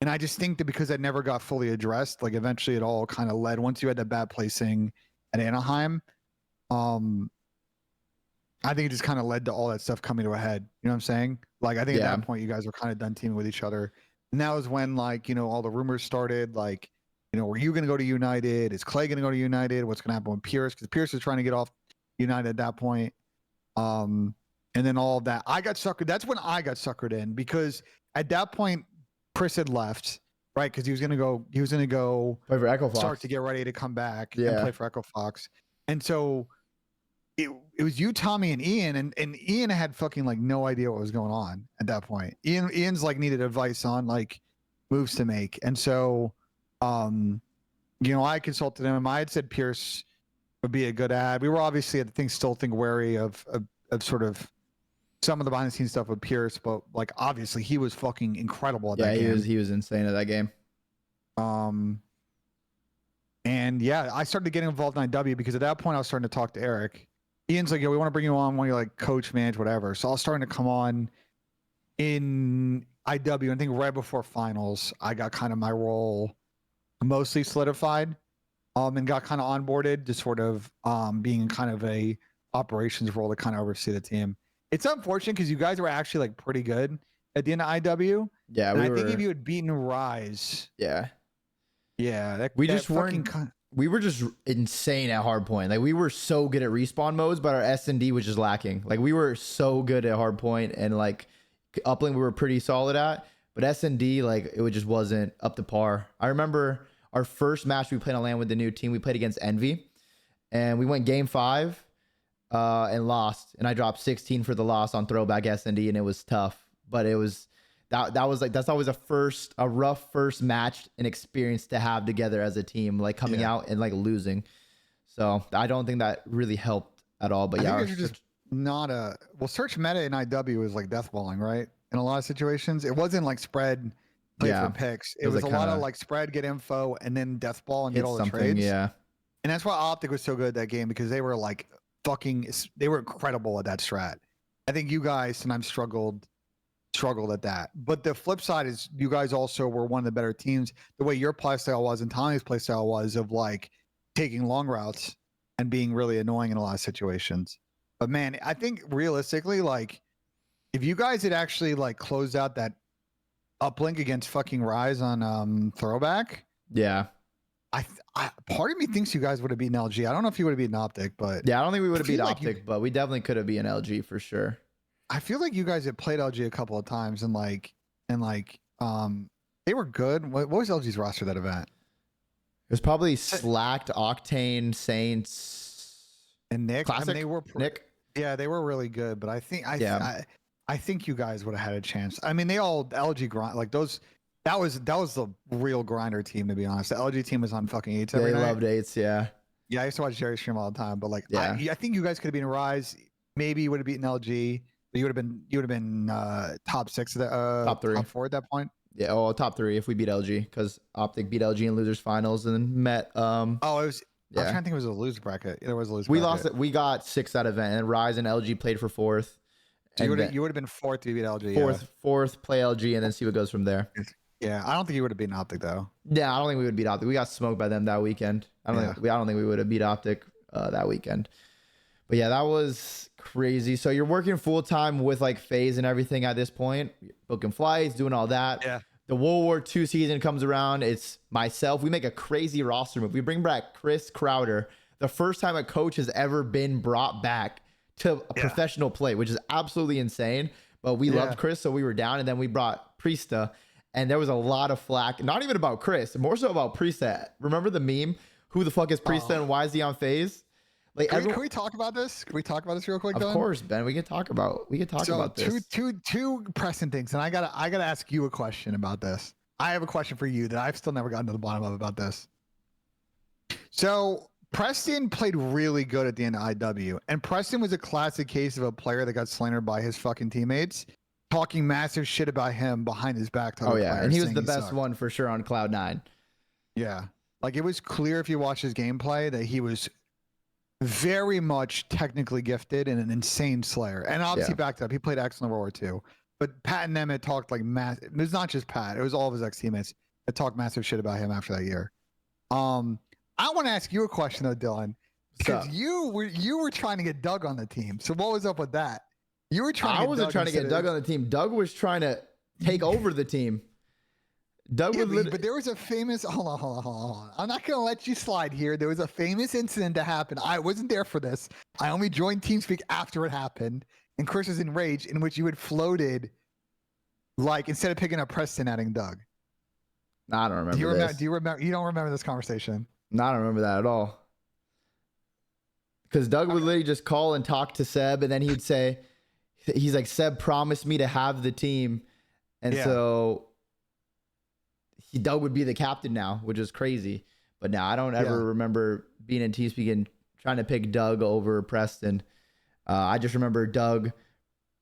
And I just think that because that never got fully addressed, like eventually it all kind of led once you had that bad placing at Anaheim. I think it just kind of led to all that stuff coming to a head. You know what I'm saying? Like, I think at that point, you guys were kind of done teaming with each other. And that was when, like, you know, all the rumors started. Like, you know, were you going to go to United? Is Clay going to go to United? What's going to happen with Pierce? Because Pierce is trying to get off United at that point. And then all of that. I got suckered. That's when I got suckered in because at that point, Chris had left, right? Because he was going to go play for Echo Fox. Start to get ready to come back and play for Echo Fox. And so it was you, Tommy, and Ian, and Ian had fucking like no idea what was going on at that point. Ian's like needed advice on like moves to make. And so you know, I consulted him. I had said Pierce would be a good ad. We were obviously still wary of sort of some of the behind the scenes stuff with Pierce, but like obviously he was fucking incredible at that game. Yeah, he was insane at that game. And yeah, I started getting involved in IW because at that point I was starting to talk to Eric. Ian's like, yo, we want to bring you on when you're like coach, manage, whatever. So I was starting to come on in IW. I think right before finals, I got kind of my role mostly solidified, and got kind of onboarded to sort of being kind of a operations role to kind of oversee the team. It's unfortunate because you guys were actually like pretty good at the end of IW. Yeah, and I think if you had beaten Rise, we were just insane at hardpoint. Like we were so good at respawn modes, but our S&D was just lacking. Like we were so good at hardpoint, and like uplink we were pretty solid at, but S&D like it just wasn't up to par. I remember our first match we played on LAN with the new team. We played against Envy, and we went game 5 and lost. And I dropped 16 for the loss on throwback S&D, and it was tough. But it was that's always a rough first match and experience to have together as a team, like coming out and like losing. So I don't think that really helped at all. But I think just not search meta in IW is like deathballing, right? In a lot of situations, it wasn't like spread play for picks. It was like a lot of like spread, get info, and then deathball and get all the trades. Yeah, and that's why OpTic was so good at that game because they were like they were incredible at that strat. I think you guys sometimes struggled at that. But the flip side is you guys also were one of the better teams. The way your playstyle was and Tommy's playstyle was of like taking long routes and being really annoying in a lot of situations. But man, I think realistically, like if you guys had actually like closed out that uplink against fucking Rise on throwback, I part of me thinks you guys would have beaten LG. I don't know if you would have beaten OpTic, but I don't think we would have beat OpTic, but we definitely could have beaten LG for sure. I feel like you guys had played LG a couple of times and they were good. What was LG's roster that event? It was probably Slacked, Octane, Saints, and Nick. Classic. I mean, they were Nick. Yeah, they were really good, but I think you guys would have had a chance. I mean, they all LG grind like those That was the real grinder team, to be honest. The LG team was on fucking eights They every night. loved eights, yeah. Yeah, I used to watch Jerry stream all the time. But like, Yeah. I think you guys could have been Rise. Maybe you would have beaten LG. But you would have been top 6 of the Top 3. top 4 at that point. Yeah, oh, top 3 if we beat LG, because OpTic beat LG in losers finals and then met. Oh, it was. I was Yeah, trying to think it was a loser bracket. There was a loser we bracket. lost it. We got 6th out of event, and Rise and LG played for 4th. So And you would have been 4th to beat LG. fourth, play LG, and then see what goes from there. Yeah, I don't think you would have beaten OpTic though. Yeah, I don't think we would beat OpTic. We got smoked by them that weekend. I don't think we would have beat OpTic that weekend. But yeah, that was crazy. So you're working full time with like FaZe and everything at this point, booking flights, doing all that. Yeah. The World War II season comes around. It's myself. We make a crazy roster move. We bring back Chris Crowder, the first time a coach has ever been brought back to a professional play, which is absolutely insane. But we loved Chris, so we were down. And then we brought Priesta, and there was a lot of flack, not even about Chris, more so about Priesta. Remember the meme? Who the fuck is Priesta and why is he on FaZe? Like, can we talk about this? Can we talk about this real quick? Of course, Ben. We can talk about this. Two pressing things, and I gotta ask you a question about this. I have a question for you that I've still never gotten to the bottom of about this. So Preston played really good at the end of IW, and Preston was a classic case of a player that got slandered by his fucking teammates, talking massive shit about him behind his back to other players, and he was the saying best sucked. one for sure on Cloud9. Yeah, like it was clear if you watch his gameplay that he was very much technically gifted and an insane slayer. And obviously backed up. He played excellent World War II. But Pat and them had talked like massive. It was not just Pat. It was all of his ex-teammates that talked massive shit about him after that year. I want to ask you a question though, Dylan. Because you were trying to get Doug on the team. So what was up with that? You were trying to I wasn't trying to get Doug on the team. Doug was trying to take over the team. Doug would but there was a famous hold on. I'm not gonna let you slide here. There was a famous incident that happened. I wasn't there for this. I only joined TeamSpeak after it happened, and Chris was enraged, in which you had floated, like instead of picking up Preston, adding Doug. I don't remember. Do you remember? You don't remember this conversation? No, I don't remember that at all. Because Doug would literally just call and talk to Seb, and then he'd say, he's like, Seb promised me to have the team, and so Doug would be the captain now, which is crazy. But now I don't ever remember being in TeamSpeak and trying to pick Doug over Preston. I just remember Doug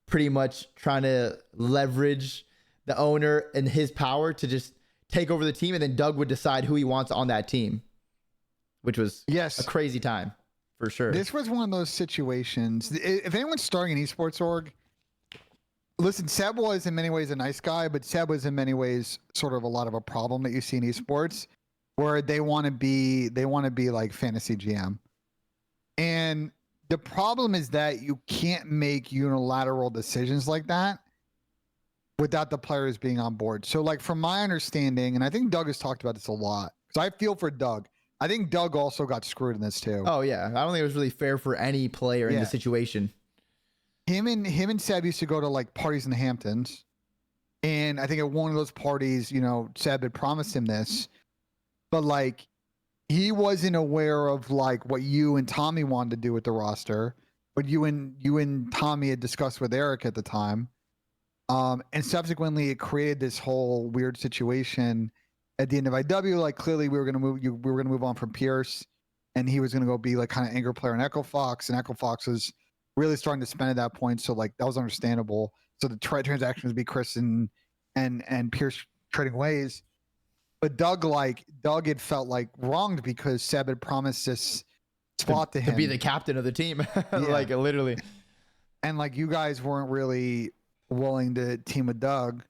pretty much trying to leverage the owner and his power to just take over the team, and then Doug would decide who he wants on that team, which was a crazy time for sure. This was one of those situations. If anyone's starting an esports org, listen, Seb was in many ways a nice guy, but Seb was in many ways sort of a lot of a problem that you see in esports, where they want to be like fantasy GM. And the problem is that you can't make unilateral decisions like that without the players being on board. So like from my understanding, and I think Doug has talked about this a lot, because I feel for Doug. I think Doug also got screwed in this too. Oh yeah. I don't think it was really fair for any player in the situation. Him and Seb used to go to like parties in the Hamptons. And I think at one of those parties, you know, Seb had promised him this, but like he wasn't aware of like what you and Tommy wanted to do with the roster, but you and Tommy had discussed with Eric at the time. And subsequently it created this whole weird situation at the end of IW. Like clearly we were gonna move on from Pierce, and he was gonna go be like kind of anchor player in Echo Fox, and Echo Fox was really starting to spend at that point. So like that was understandable. So the transaction would be Chris and Pierce trading ways. But Doug had felt like wronged because Seb had promised this spot to him to be the captain of the team. Like literally. And like you guys weren't really willing to team with Doug.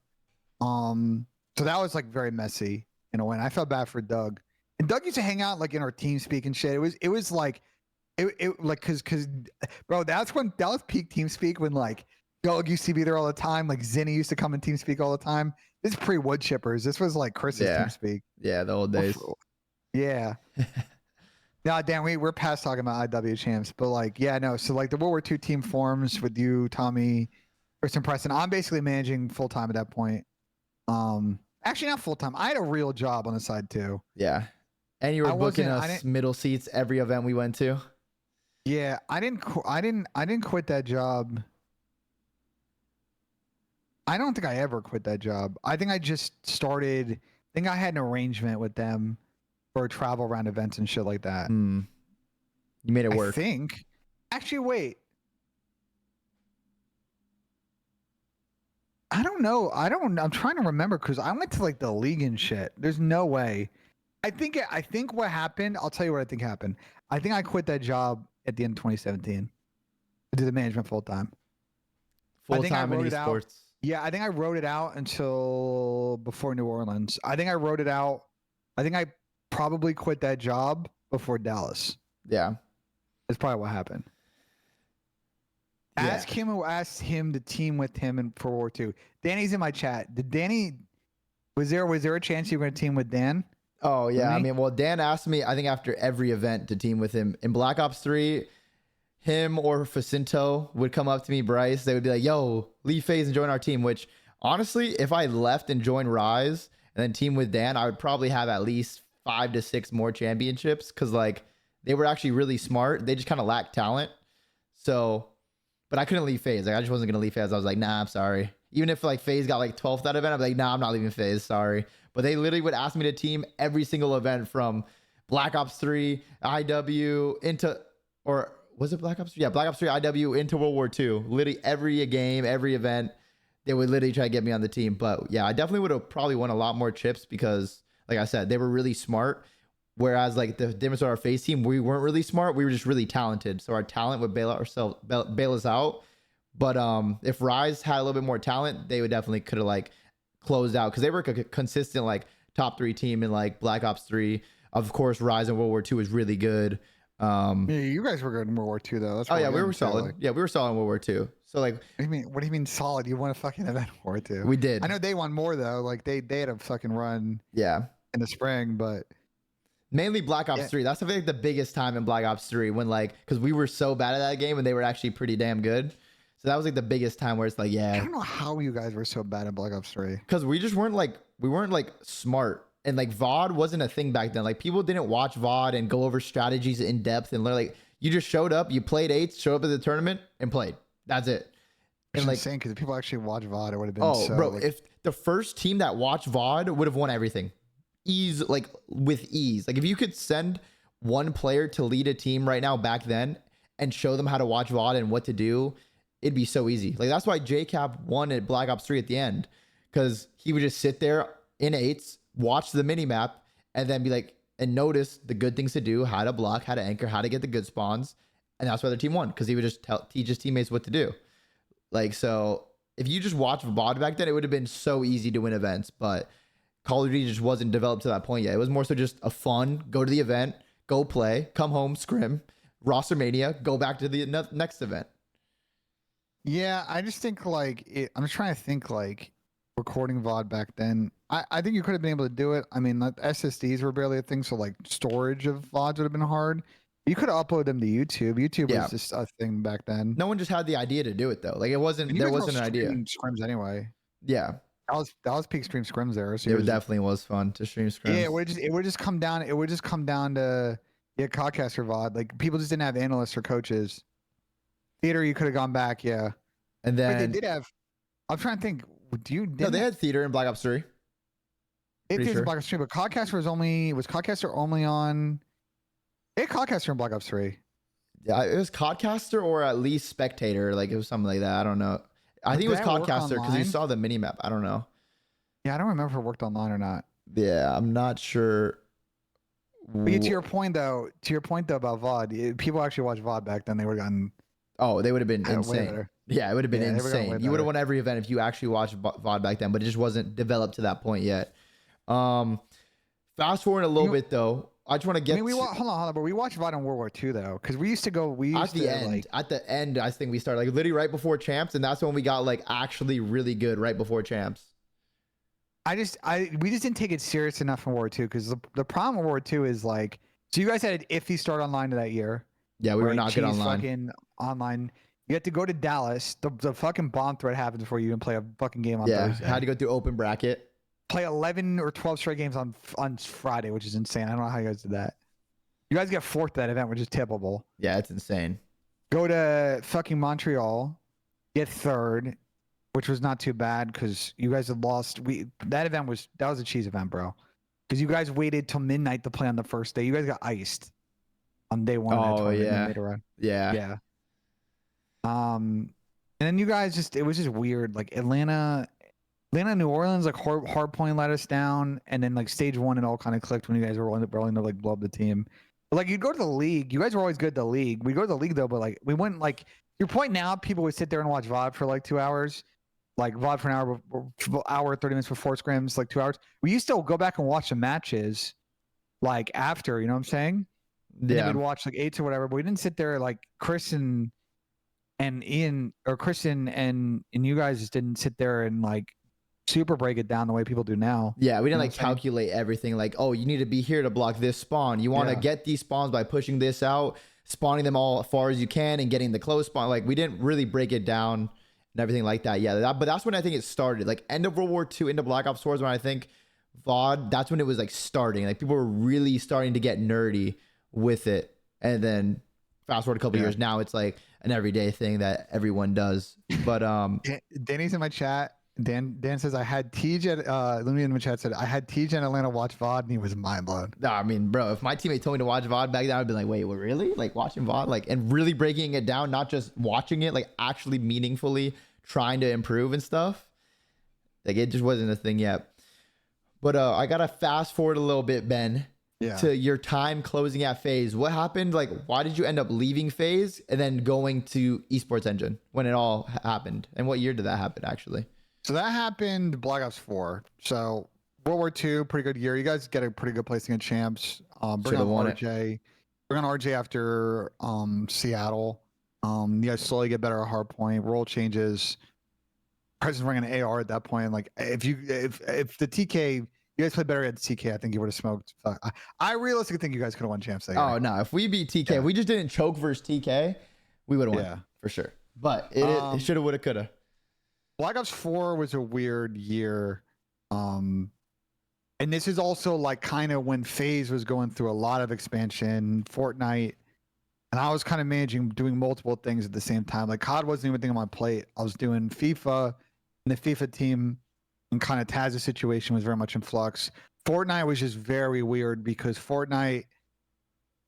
So that was like very messy in a way. And I felt bad for Doug. And Doug used to hang out like in our team speak and shit. It was like cause bro, that was peak team speak when like Doug used to be there all the time. Like Zinni used to come in team speak all the time. This is pre-wood chippers. This was like Chris's team speak. Yeah, the old days. Yeah. No, damn, we're past talking about IW champs, but like, yeah, no. So like the World War II team forms with you, Tommy, Chris, and Preston. I'm basically managing full time at that point. Actually not full time. I had a real job on the side too. Yeah. And you were booking us middle seats every event we went to. Yeah, I didn't quit that job I don't think I ever quit that job. I think I just started. I think I had an arrangement with them for travel around events and shit like that. Hmm. You made it I work. think. Actually, wait. I don't know. I'm trying to remember because I went to like the league and shit. There's no way. I think what happened. I'll tell you what I think happened. I think I quit that job at the end of 2017. I did the management full time. I Full think I time in wrote it out. esports. Yeah, I think I wrote it out until before New Orleans. I think I wrote it out. I think I probably quit that job before Dallas. Yeah. That's probably what happened. Yeah. Ask him who asked him to team with him in for World War II. Danny's in my chat. Did Danny? Was there a chance you were going to team with Dan? Oh yeah. I Me? mean, well, Dan asked me, I think after every event to team with him in Black Ops 3. Him or Facinto would come up to me, Bryce. They would be like, "Yo, leave FaZe and join our team." Which honestly, if I left and joined Rise and then team with Dan, I would probably have at least 5 to 6 more championships because like they were actually really smart. They just kind of lacked talent. So, but I couldn't leave FaZe. Like I just wasn't gonna leave FaZe. I was like, "Nah, I'm sorry." Even if like FaZe got like 12th that event, I'd be like, "Nah, I'm not leaving FaZe. Sorry." But they literally would ask me to team every single event from Black Ops 3, IW into or was it Black Ops 3? Yeah, Black Ops 3 IW into World War II. Literally every game, every event, they would literally try to get me on the team. But yeah, I definitely would have probably won a lot more chips because, like I said, they were really smart. Whereas like the difference with our FaZe team, we weren't really smart. We were just really talented. So our talent would bail us out. But if Rise had a little bit more talent, they would definitely could have like closed out because they were a consistent like top 3 team in like Black Ops 3. Of course, Rise in World War II was really good. Yeah, you guys were good in World War II though. That's Oh what yeah, we getting were to, solid. like- Yeah, we were solid in World War II. So like What do you mean? What do you mean solid? You won a fucking event in World War II. we did. I know they won more though. Like they had a fucking run Yeah. in the spring, but Mainly Black Ops Yeah. 3. That's I think the biggest time in Black Ops 3 when like because we were so bad at that game and they were actually pretty damn good. So that was like the biggest time where it's like, I yeah, don't know how you guys were so bad at Black Ops 3. because we just weren't like smart. And like VOD wasn't a thing back then. Like people didn't watch VOD and go over strategies in depth and learn. Like you just showed up, you played 8s, showed up at the tournament and played. That's it. It's And like, insane because if people actually watch VOD, it would have been oh, so. bro, like, if the first team that watched VOD would have won everything, like with ease. Like if you could send one player to lead a team right now back then and show them how to watch VOD and what to do, it'd be so easy. Like that's why JCap won at Black Ops 3 at the end because he would just sit there in 8s, watch the mini map, and then be like, and notice the good things to do, how to block, how to anchor, how to get the good spawns. And that's why their team won because he would just teach his teammates what to do. Like, so if you just watched VOD back then, it would have been so easy to win events. But Call of Duty just wasn't developed to that point yet. It was more so just a fun, go to the event, go play, come home, scrim, roster mania, go back to the next event. yeah, I just think I'm just trying to think like recording VOD back then. I think you could have been able to do it. I mean, like, SSDs were barely a thing, so like storage of VODs would have been hard. You could have uploaded them to YouTube. YouTube Yeah. was just a thing back then. No one just had the idea to do it though. Like it wasn't, And you there guys were wasn't an idea. streaming scrims anyway. Yeah. That was peak stream scrims there. So It definitely was fun to stream scrims. yeah, it would just come down. It would just come down to Codcaster VOD. Like people just didn't have analysts or coaches. Theater, you could have gone back. Yeah, And Wait, then they did have. I'm trying to think. Do you? no, they had theater in Black Ops 3. It pretty is sure. Black Ops 3, but Codcaster was Codcaster only on. They had Codcaster in Black Ops 3. Yeah, it was Codcaster or at least Spectator. Like it was something like that. I don't know. I think it was Did that work Codcaster because you online? saw the mini map. I don't know. Yeah, I don't remember if it worked online or not. Yeah, I'm not sure. But yeah, to your point though about VOD, people actually watched VOD back then. They would have gotten Oh, they would have been way insane. better. Yeah, it would have been Yeah, they would've gone way insane. You would have better. won every event if you actually watched VOD back then, but it just wasn't developed to that point yet. Fast forward a little bit though. I just want to get hold on, but we watched VOD in World War II though, because we used to go. We used at the to end. like. At the end, I think we started like literally right before champs, and that's when we got like actually really good right before champs. We just didn't take it serious enough in World War II because the problem with World War II is like. So you guys had an iffy start online that year. Yeah, we were right? not good Jeez, online. Fucking online. You had to go to Dallas. The fucking bomb threat happens before you even play a fucking game on Yeah, Thursday. had to go through open bracket. Play 11 or 12 straight games on Friday, which is insane. I don't know how you guys did that. You guys get fourth that event, which is tippable. Yeah, it's insane. Go to fucking Montreal, get third. which was not too bad because you guys had lost. That was a cheese event, bro. Because you guys waited till midnight to play on the first day. You guys got iced on day one of that Oh tournament. And yeah, then made a run. yeah, Yeah. And then you guys it was just weird. Like Atlanta, New Orleans, like hard point let us down, and then like stage one, it all kind of clicked when you guys were rolling to like blow up the team. But like you'd go to the league, you guys were always good at the league. We go to the league though, but like we wouldn't like your point now. People would sit there and watch VOD for like 2 hours, like VOD for an hour, 30 minutes before scrims, like 2 hours. We used to go back and watch the matches, like after, you know what I'm saying? And then yeah. we'd watch like eights or whatever, but we didn't sit there like Chris and Ian or Kristen and you guys just didn't sit there and like super break it down the way people do now. Yeah, we didn't You know like what I'm saying? calculate everything. Like, oh, you need to be here to block this spawn. You want to Yeah. get these spawns by pushing this out, spawning them all as far as you can, and getting the close spawn. Like, we didn't really break it down and everything like that. Yeah, but that's when I think it started. Like, end of World War II, into Black Ops 4 is when I think VOD. That's when it was like starting. Like, people were really starting to get nerdy with it. And then fast forward a couple years, now it's like an everyday thing that everyone does. But Danny's in my chat. Dan says I had TJ. Let me in the chat said I had TJ in Atlanta watch VOD and he was mind blown. no, I mean, bro, if my teammate told me to watch VOD back then, I'd be like, wait, what, really? Like watching VOD, like, and really breaking it down, not just watching it, like actually meaningfully trying to improve and stuff. Like it just wasn't a thing yet. But I gotta fast forward a little bit, Ben. Yeah. To your time closing at FaZe. What happened? Like, why did you end up leaving FaZe and then going to Esports Engine when it all happened? And what year did that happen, actually? So that happened Black Ops 4. So World War II, pretty good year. You guys get a pretty good placing in champs. Bring on won it. RJ. Bring on RJ after Seattle. You guys slowly get better at hard point. Role changes. President's running an AR at that point. Like if the TK, you guys played better at the TK, I think you would have smoked. I realistically think you guys could have won champs that year. Oh no! If we beat TK, if we just didn't choke versus TK, we would have won. Yeah. For sure. But it shoulda, woulda, coulda. Black Ops 4 was a weird year. And this is also like kind of when FaZe was going through a lot of expansion, Fortnite, and I was kind of doing multiple things at the same time. Like COD wasn't even a thing on my plate. I was doing FIFA, and the FIFA team and kind of Taz's situation was very much in flux. Fortnite was just very weird because Fortnite,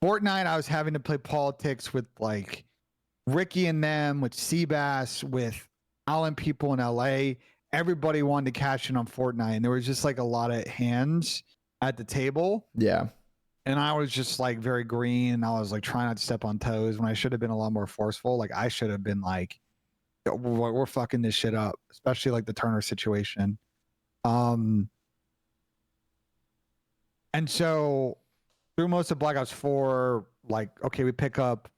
I was having to play politics with like Ricky and them, with Seabass, with Allen people in LA. Everybody wanted to cash in on Fortnite, and there was just like a lot of hands at the table. Yeah. And I was just like very green, and I was like trying not to step on toes when I should have been a lot more forceful. Like I should have been like, we're fucking this shit up, especially like the Turner situation. And so through most of Black Ops 4, like, okay, we pick up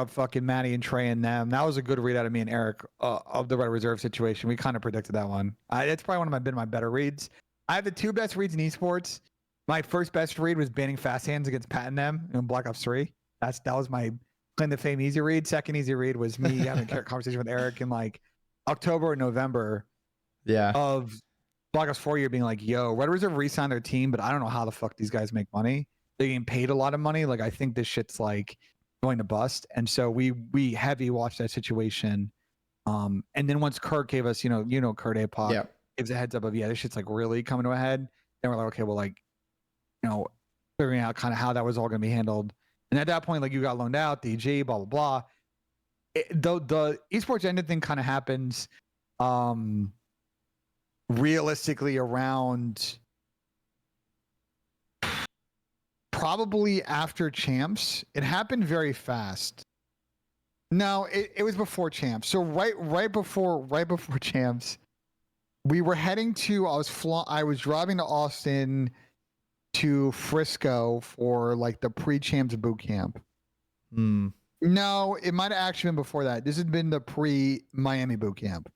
fucking Maddie and Trey and them. That was a good read out of me and Eric of the Red Reserve situation. We kind of predicted that one. It's probably one of my better reads. I have the two best reads in esports. My first best read was banning Fast Hands against Pat and them in Black Ops 3. That was my claim to fame easy read. Second easy read was me having a conversation with Eric in like October or November of Black Ops 4 year being like, yo, Red Reserve re-signed their team, but I don't know how the fuck these guys make money. They're getting paid a lot of money. Like I think this shit's like going to bust. And so we heavy watched that situation. And then once Kurt gave us, Kurt APOC gives a heads up of, this shit's like really coming to a head. Then we're like, okay, well, like, figuring out kind of how that was all going to be handled. And at that point, like you got loaned out, DG, blah, blah, blah. The esports ended thing kind of happens realistically around probably after champs. It happened very fast. No, it was before champs. So right before champs, we were heading to. I was driving to Austin to Frisco for like the pre-champs boot camp. No, it might have actually been before that. This had been the pre-Miami boot camp.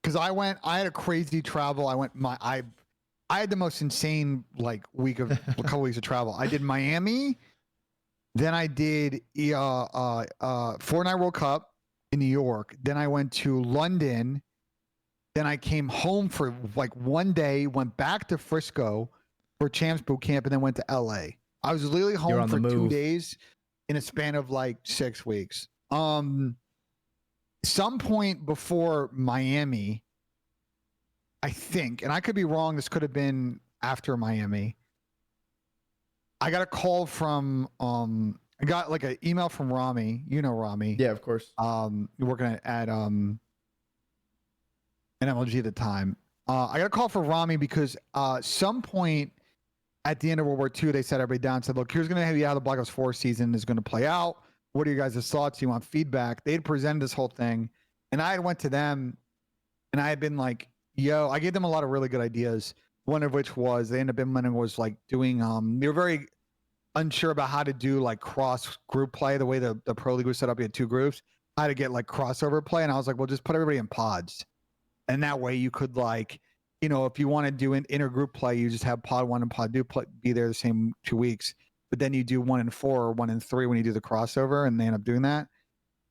Because I had a crazy travel. I had the most insane like a couple weeks of travel. I did Miami, then I did Fortnite World Cup in New York. Then I went to London. Then I came home for like one day, went back to Frisco for Champs Boot Camp, and then went to LA. I was literally home for 2 days in a span of like 6 weeks. some point before Miami, I think, and I could be wrong, this could have been after Miami. I got a call from I got like an email from Rami. You know Rami. Yeah, of course. Working at an MLG at the time. I got a call from Rami because some point at the end of World War II, they sat everybody down and said, look, here's going to have you how the Black Ops 4 season is going to play out. What are your guys' thoughts? You want feedback? They had presented this whole thing. And I had went to them and I had been like, yo, I gave them a lot of really good ideas. One of which was they ended up implementing was like doing, they were very unsure about how to do like cross group play. The way the Pro League was set up, you had 2 groups, how to get like crossover play. And I was like, well, just put everybody in pods. And that way you could like, you know, if you want to do an intergroup play, you just have pod 1 and pod 2 be there the same 2 weeks. But then you do 1 and 4 or 1 and 3 when you do the crossover, and they end up doing that.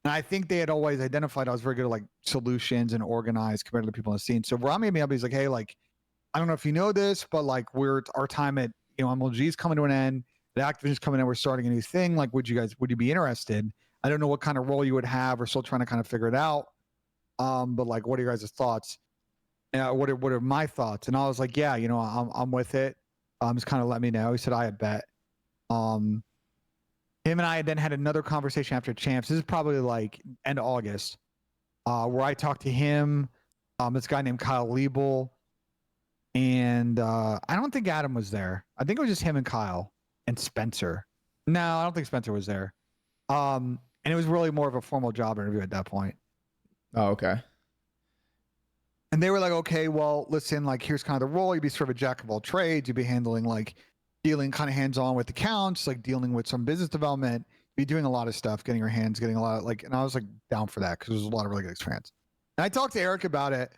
And I think they had always identified I was very good at like solutions and organized compared to the people in the scene. So Rami made me up. He's like, hey, like, I don't know if you know this, but like our time at, you know, MLG is coming to an end. The Activision's coming in. We're starting a new thing. Like, would you be interested? I don't know what kind of role you would have. We're still trying to kind of figure it out. But like, what are your guys' thoughts? What are my thoughts? And I was like, yeah, you know, I'm with it. Just kind of let me know. He said, I bet. Him and I then had another conversation after Champs. This is probably like end of August, where I talked to him, this guy named Kyle Liebel, and I don't think Adam was there. I think it was just him and Kyle and Spencer. No, I don't think Spencer was there. And it was really more of a formal job interview at that point. Oh, okay. And they were like, okay, well, listen, like, here's kind of the role. You'd be sort of a jack of all trades. You'd be handling, like, dealing kind of hands-on with accounts, like dealing with some business development. You'd be doing a lot of stuff, getting a lot of, like, and I was, like, down for that because there was a lot of really good experience. And I talked to Eric about it.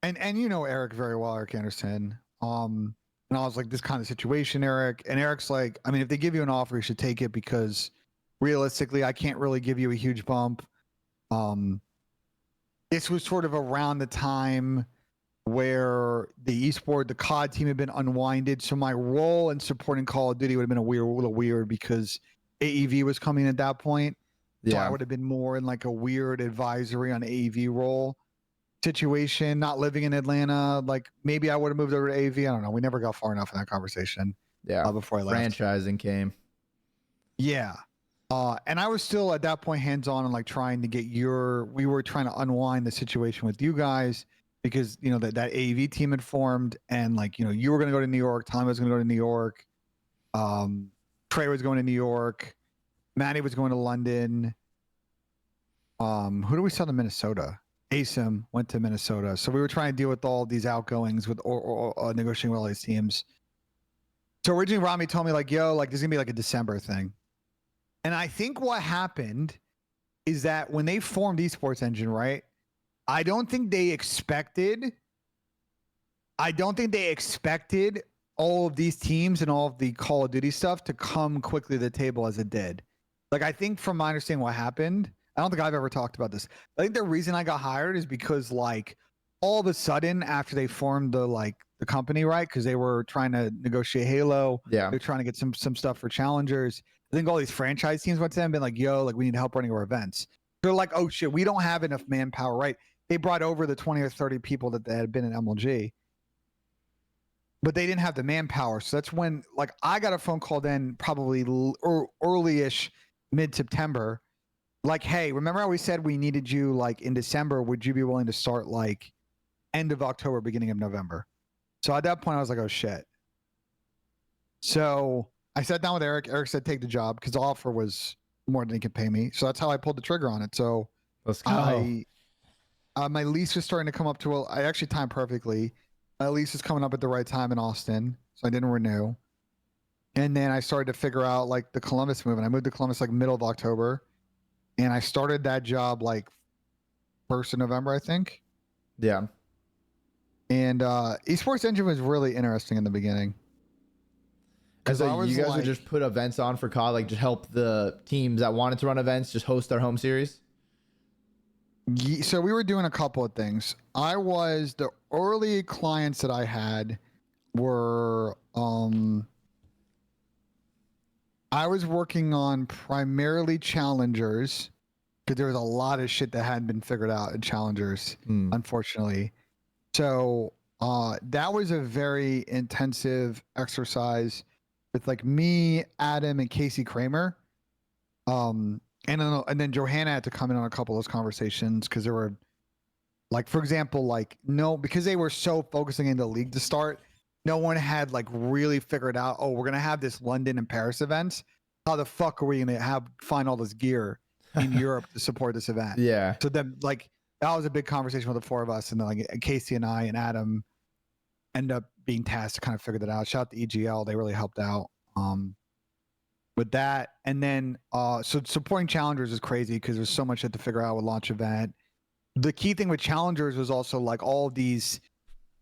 And you know Eric very well, Eric Anderson. And I was like, this kind of situation, Eric. And Eric's like, I mean, if they give you an offer, you should take it because realistically, I can't really give you a huge bump. This was sort of around the time where the COD team had been unwinded. So my role in supporting Call of Duty would have been a little weird because AEV was coming at that point. So I would have been more in like a weird advisory on AEV role situation, not living in Atlanta. Like maybe I would have moved over to AEV. I don't know. We never got far enough in that conversation. Yeah. Before I left. Franchising came. Yeah. And I was still at that point hands-on and like trying to get we were trying to unwind the situation with you guys because, you know, that AEV team had formed and like, you know, you were going to go to New York. Tommy was going to go to New York. Trey was going to New York. Maddie was going to London. Who do we sell to Minnesota? ASIM went to Minnesota. So we were trying to deal with all these outgoings with or negotiating with all these teams. So originally Rami told me like, yo, like this is gonna be like a December thing. And I think what happened is that when they formed Esports Engine, right? I don't think they expected all of these teams and all of the Call of Duty stuff to come quickly to the table as it did. Like, I think from my understanding what happened, I don't think I've ever talked about this. I think the reason I got hired is because like all of a sudden after they formed the company, right? Because they were trying to negotiate Halo. Yeah. They're trying to get some stuff for challengers. I think all these franchise teams went to them and been like, yo, like we need help running our events. They're like, oh shit, we don't have enough manpower, right? They brought over the 20 or 30 people that had been in MLG, but they didn't have the manpower. So that's when like I got a phone call then probably early-ish mid-September. Like, hey, remember how we said we needed you like in December? Would you be willing to start like end of October, beginning of November? So at that point, I was like, oh shit. So I sat down with Eric. Eric said, take the job because the offer was more than he could pay me. So that's how I pulled the trigger on it. So let's go. My lease was starting to come up to, I actually timed perfectly. My lease is coming up at the right time in Austin. So I didn't renew. And then I started to figure out like the Columbus move. And I moved to Columbus like middle of October. And I started that job like 1st of November, I think. Yeah. And Esports Engine was really interesting in the beginning. And so you guys would just put events on for COD, like just help the teams that wanted to run events just host their home series? So we were doing a couple of things. The early clients that I had were, I was working on primarily challengers because there was a lot of shit that hadn't been figured out in challengers, Hmm. unfortunately. So that was a very intensive exercise with like me, Adam, and Casey Kramer. And then Johanna had to come in on a couple of those conversations because there were, like, for example, like, no, because they were so focusing in the league to start, no one had like really figured out, oh, we're gonna have this London and Paris events. How the fuck are we gonna find all this gear in Europe to support this event? Yeah. So then, like, that was a big conversation with the four of us, and then like Casey and I and Adam end up being tasked to kind of figure that out. Shout out to EGL, they really helped out with that. And then so supporting challengers is crazy because there's so much to figure out with launch event. The key thing with challengers was also like all of these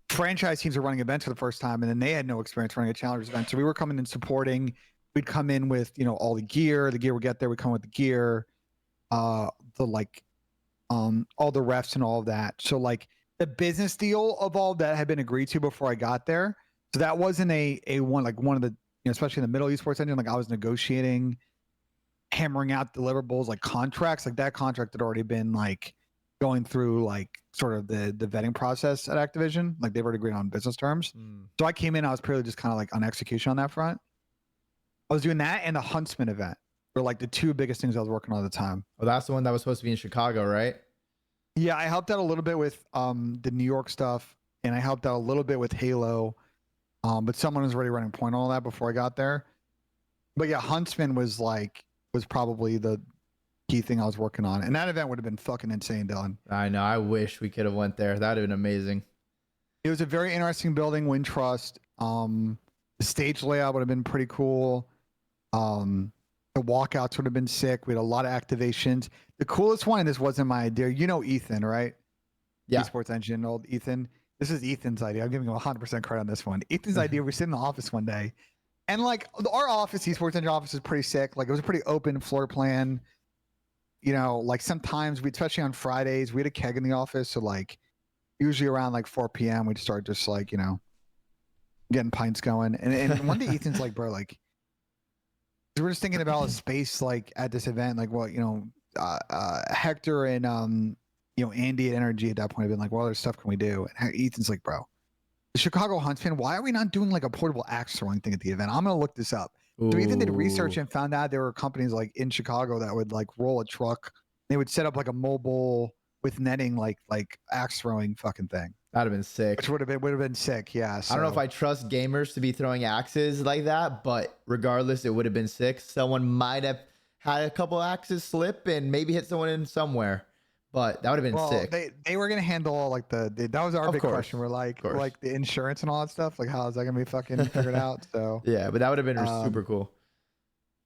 franchise teams are running events for the first time, and then they had no experience running a challengers event. So we were coming in supporting. We'd come in with, you know, all the gear. The gear would get there. We come with the gear, the like, all the refs and all of that. So like the business deal of all that had been agreed to before I got there. So that wasn't a one, like one of the, you know, especially in the middle esports engine, like I was negotiating, hammering out deliverables, like contracts, like that contract had already been like going through like sort of the vetting process at Activision. Like they've already agreed on business terms. So I came in, I was purely just kind of like on execution on that front. I was doing that and the Huntsman event were like the two biggest things I was working on at the time. Oh, that's the one that was supposed to be in Chicago, right? Yeah, I helped out a little bit with the New York stuff, and I helped out a little bit with Halo. But someone was already running point on all that before I got there. But yeah, Huntsman was probably the key thing I was working on. And that event would have been fucking insane, Dylan. I know. I wish we could have went there. That'd have been amazing. It was a very interesting building, Wintrust. The stage layout would have been pretty cool. The walkouts would have been sick. We had a lot of activations. The coolest one, and this wasn't my idea. You know Ethan, right? Yeah. Esports Engine, old Ethan. This is Ethan's idea. I'm giving him 100% credit on this one. Ethan's idea, we sit in the office one day, and like our office, Esports Engine office is pretty sick. Like it was a pretty open floor plan. You know, like sometimes we, especially on Fridays, we had a keg in the office. So like usually around like 4 p.m. we'd start just like, you know, getting pints going. And one day Ethan's like, bro, like, we're just thinking about a space like at this event, like what, you know, Hector and you know, Andy at Energy at that point have been like, what other stuff can we do? And Ethan's like, bro, the Chicago Huntsman, why are we not doing like a portable axe throwing thing at the event? I'm gonna look this up. Ooh. So Ethan did research and found out there were companies like in Chicago that would like roll a truck. They would set up like a mobile with netting, like axe throwing fucking thing. That'd have been sick. Which would have been sick, yeah. So. I don't know if I trust gamers to be throwing axes like that, but regardless, it would have been sick. Someone might have had a couple axes slip and maybe hit someone in somewhere, but that would have been sick. They were gonna handle all like that was our big question. We're like the insurance and all that stuff. Like how is that gonna be fucking figured out? So yeah, but that would have been super cool.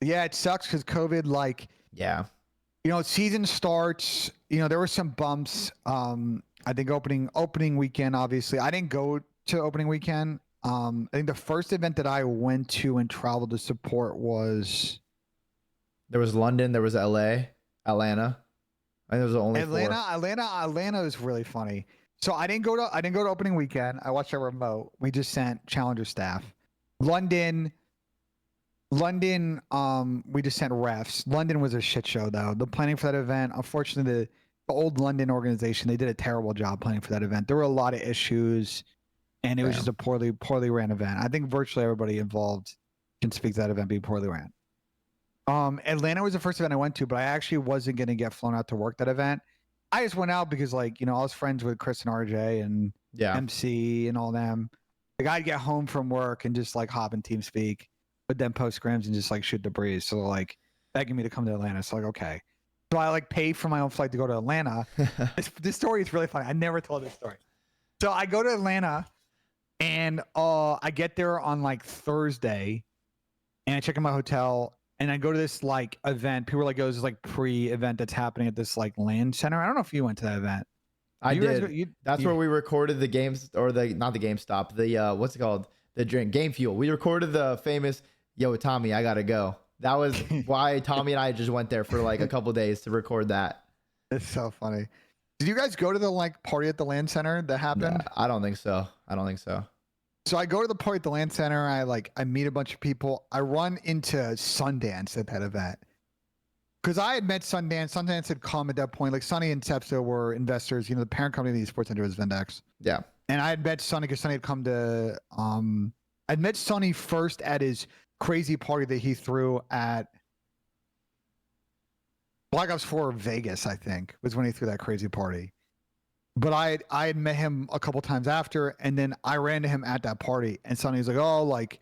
Yeah, it sucks because COVID. Like yeah, you know, season starts. You know, there were some bumps. I think opening weekend. Obviously, I didn't go to opening weekend. I think the first event that I went to and traveled to support was. There was London. There was LA, Atlanta. I think there was only Atlanta is really funny. So I didn't go to opening weekend. I watched our remote. We just sent challenger staff. London, we just sent refs. London was a shit show though. The planning for that event, unfortunately, the old London organization, they did a terrible job planning for that event. There were a lot of issues, and it was just a poorly ran event. I think virtually everybody involved can speak to that event being poorly ran. Atlanta was the first event I went to, but I actually wasn't going to get flown out to work that event. I just went out because, like, you know, I was friends with Chris and RJ and MC and all them. Like, I'd get home from work and just like hop in TeamSpeak, but then post scrims and just like shoot the breeze. So like begging me to come to Atlanta. So like, okay. So I like paid for my own flight to go to Atlanta. This story is really funny. I never told this story. So I go to Atlanta and I get there on like Thursday and I check in my hotel. And I go to this like event. People are like, "Oh, this is like pre-event that's happening at this like land center." I don't know if you went to that event. I did. That's where we recorded the games, or not the GameStop. The what's it called? The drink, Game Fuel. We recorded the famous "Yo, Tommy, I gotta go." That was why Tommy and I just went there for like a couple days to record that. It's so funny. Did you guys go to the like party at the land center that happened? Nah, I don't think so. So I go to the party at the land center. I meet a bunch of people. I run into Sundance at that event. because I had met Sundance. Sundance had come at that point. Like Sonny and Sepso were investors. You know, the parent company of the esports center was Vendex. Yeah. And I had met Sonny because Sonny had come to. I'd met Sonny first at his crazy party that he threw at Black Ops 4 Vegas. I think was when he threw that crazy party. But I had met him a couple times after, and then I ran to him at that party, and Sonny was like, "Oh, like,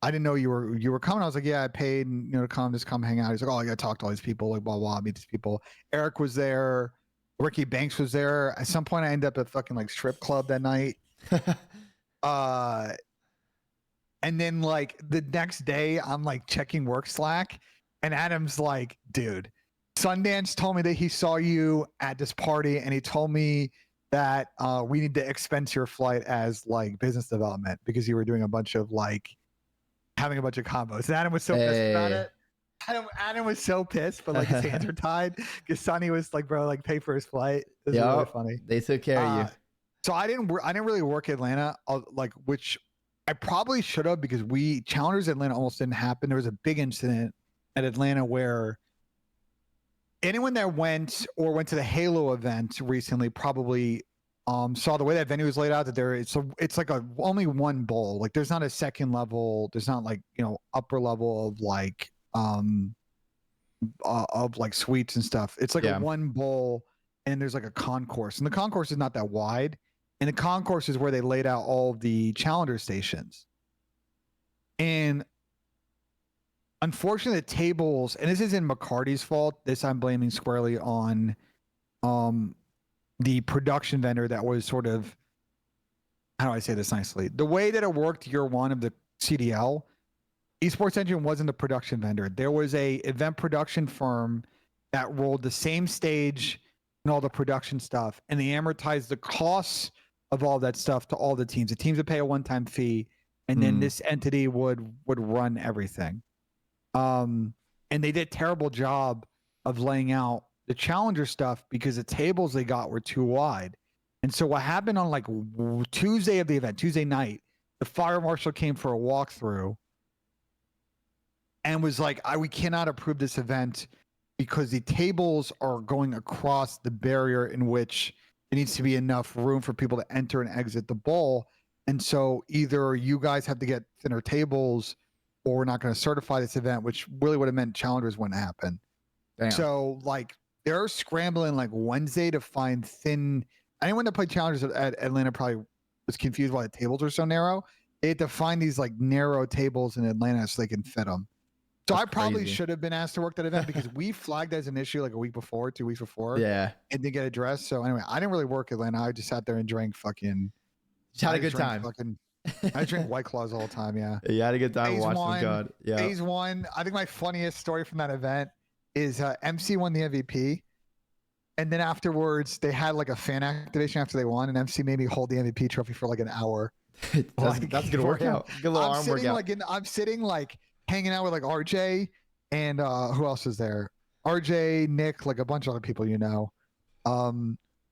I didn't know you were coming." I was like, "Yeah, I paid, to come, just come hang out." He's like, "Oh, I got to talk to all these people, like, blah blah, meet these people." Eric was there, Ricky Banks was there. At some point, I ended up at fucking like strip club that night. And then like the next day, I'm like checking work Slack, and Adam's like, "Dude, Sundance told me that he saw you at this party, and he told me that we need to expense your flight as like business development because you were doing a bunch of like having a bunch of combos." And Adam was so pissed about it. Adam was so pissed, but like his hands were tied because Sonny was like, "Bro, like pay for his flight." It was really funny. They took care of you. So I didn't really work Atlanta, like, which I probably should have, because Challengers Atlanta almost didn't happen. There was a big incident at Atlanta where anyone that went to the Halo event recently probably saw the way that venue was laid out, that it's like only one bowl. Like there's not a second level. There's not like, upper level of like suites and stuff. It's like a one bowl, and there's like a concourse, and the concourse is not that wide. And the concourse is where they laid out all the Challenger stations. And unfortunately, the tables, and this isn't McCarty's fault. This I'm blaming squarely on the production vendor that was sort of, how do I say this nicely? The way that it worked year one of the CDL, Esports Engine wasn't the production vendor. There was a event production firm that rolled the same stage and all the production stuff, and they amortized the costs of all that stuff to all the teams. The teams would pay a one-time fee, and then this entity would run everything. And they did a terrible job of laying out the Challenger stuff because the tables they got were too wide. And so what happened on like Tuesday of the event, Tuesday night, the fire marshal came for a walkthrough and was like, we cannot approve this event because the tables are going across the barrier in which there needs to be enough room for people to enter and exit the bowl. And so either you guys have to get thinner tables, or we're not going to certify this event, which really would have meant Challengers wouldn't happen. Damn. So like they're scrambling like Wednesday to find thin. Anyone that played Challengers at Atlanta probably was confused why the tables were so narrow. They had to find these like narrow tables in Atlanta so they can fit them. So I probably should have been asked to work that event because we flagged as an issue like 2 weeks before. Yeah. And didn't get addressed. So anyway, I didn't really work Atlanta. I just sat there and drank fucking. Just had a good time. I drink White Claws all the time. Yeah. You had a good time watching COD. Yeah. Phase 1. I think my funniest story from that event is MC won the MVP. And then afterwards, they had like a fan activation after they won, and MC made me hold the MVP trophy for like an hour. That's gonna work out. Good little arm workout. I'm sitting like hanging out with like RJ and who else is there? RJ, Nick, like a bunch of other people,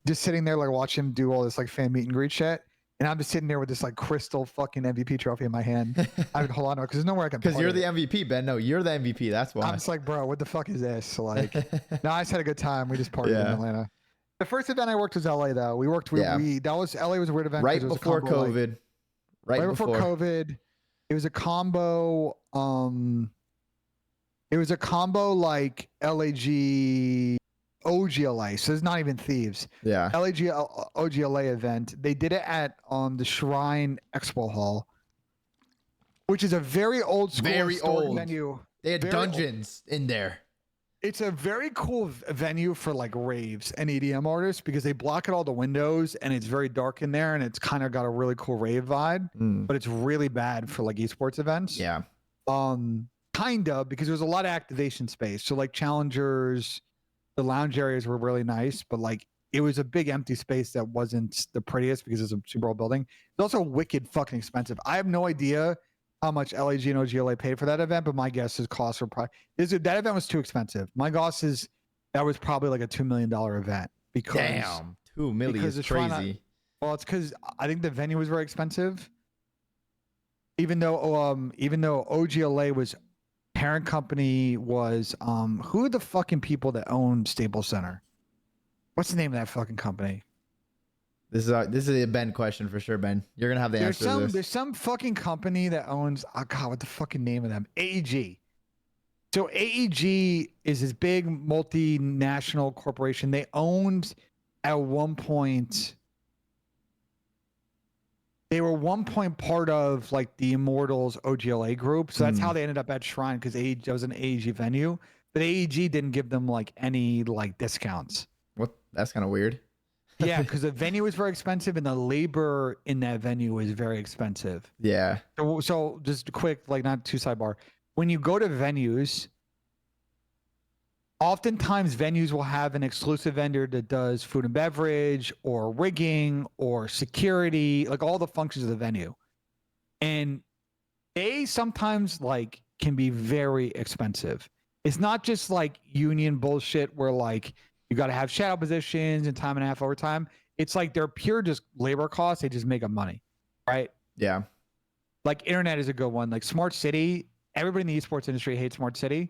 just sitting there like watching him do all this like fan meet and greet shit. And I'm just sitting there with this like crystal fucking MVP trophy in my hand. I would hold on to it because there's nowhere I can. Because you're the MVP, Ben. No, you're the MVP. That's why. I'm just like, bro, what the fuck is this? So like, no, I just had a good time. We just partied in Atlanta. The first event I worked was LA though. We worked. LA was a weird event. Right before COVID. Right before COVID. It was a combo. It was a combo like LAG. OGLA, so it's not even Thieves. Yeah. LAG OGLA event. They did it at the Shrine Expo Hall, which is a very old school venue. They had dungeons in there. It's a very cool venue for like raves and EDM artists because they block out all the windows and it's very dark in there and it's kind of got a really cool rave vibe, but it's really bad for like esports events. Yeah. Kind of, because there's a lot of activation space. So like Challengers, the lounge areas were really nice, but like it was a big empty space that wasn't the prettiest because it's a Super Bowl building. It's also wicked fucking expensive. I have no idea how much LAG and OGLA paid for that event, but my guess is costs were probably that event was too expensive. My guess is that was probably like a $2 million event because damn, $2 million is crazy. Well, it's because I think the venue was very expensive. Even though OGLA was parent company was who are the fucking people that own Staples Center? What's the name of that fucking company? This is a Ben question for sure, Ben. You're gonna have the answer to this. There's some fucking company that owns, oh god, what the fucking name of them? AEG. So AEG is this big multinational corporation. They owned at one point. They were one point part of like the Immortals OGLA group. So that's how they ended up at Shrine, because AEG was an AEG venue. But AEG didn't give them like any like discounts. What? That's kind of weird. Yeah, because the venue was very expensive and the labor in that venue was very expensive. Yeah. So just quick, like not too sidebar. When you go to venues, oftentimes venues will have an exclusive vendor that does food and beverage or rigging or security, like all the functions of the venue. And they sometimes like can be very expensive. It's not just like union bullshit where like you got to have shadow positions and time and a half overtime. It's like they're pure just labor costs. They just make up money, right? Yeah. Like internet is a good one. Like Smart City, everybody in the esports industry hates Smart City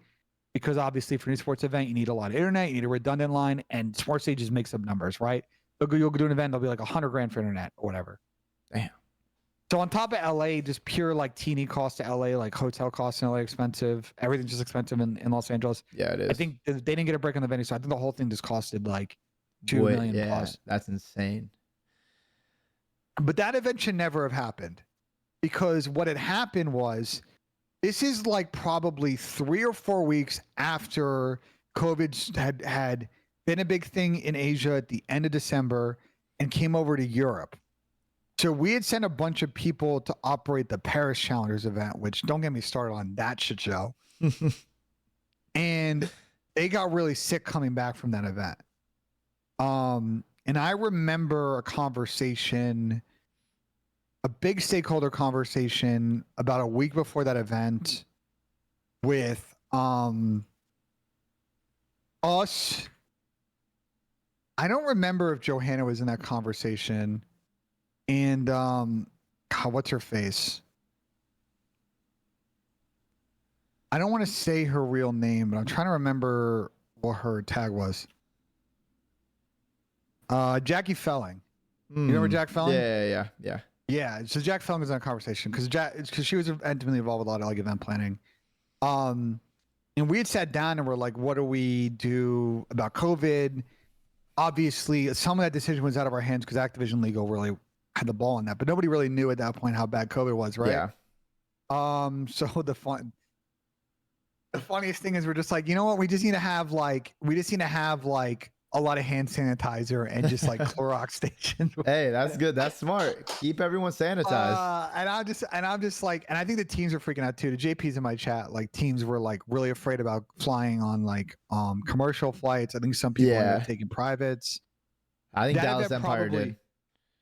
because obviously for an esports event, you need a lot of internet, you need a redundant line, and Smart City just makes up numbers, right? You'll do an event, they'll be like $100,000 for internet or whatever. Damn. So on top of LA, just pure like teeny cost to LA, like hotel costs in LA expensive. Everything's just expensive in Los Angeles. Yeah, it is. I think they didn't get a break on the venue, so I think the whole thing just costed like $2 million plus. That's insane. But that event should never have happened, because what had happened was, this is like probably 3 or 4 weeks after COVID had been a big thing in Asia at the end of December and came over to Europe. So we had sent a bunch of people to operate the Paris Challengers event, which don't get me started on that shit show. And they got really sick coming back from that event. And I remember a conversation, a big stakeholder conversation about a week before that event with us. I don't remember if Johanna was in that conversation. And God, what's her face? I don't want to say her real name, but I'm trying to remember what her tag was. Jackie Felling. You remember Jack Felling? Yeah. Yeah. So Jack Felling was in a conversation because she was intimately involved with a lot of like event planning. And we had sat down and we're like, what do we do about COVID? Obviously, some of that decision was out of our hands because Activision Legal really had the ball on that, but nobody really knew at that point how bad COVID was, right? Yeah. So the funniest thing is we're just like, you know what? We just need to have like a lot of hand sanitizer and just like Clorox stations. Hey, that's good. That's smart. Keep everyone sanitized. And I'm just like, and I think the teams are freaking out too. The JP's in my chat, like teams were like really afraid about flying on like commercial flights. I think some people ended up taking privates. I think That Dallas event Empire probably- did.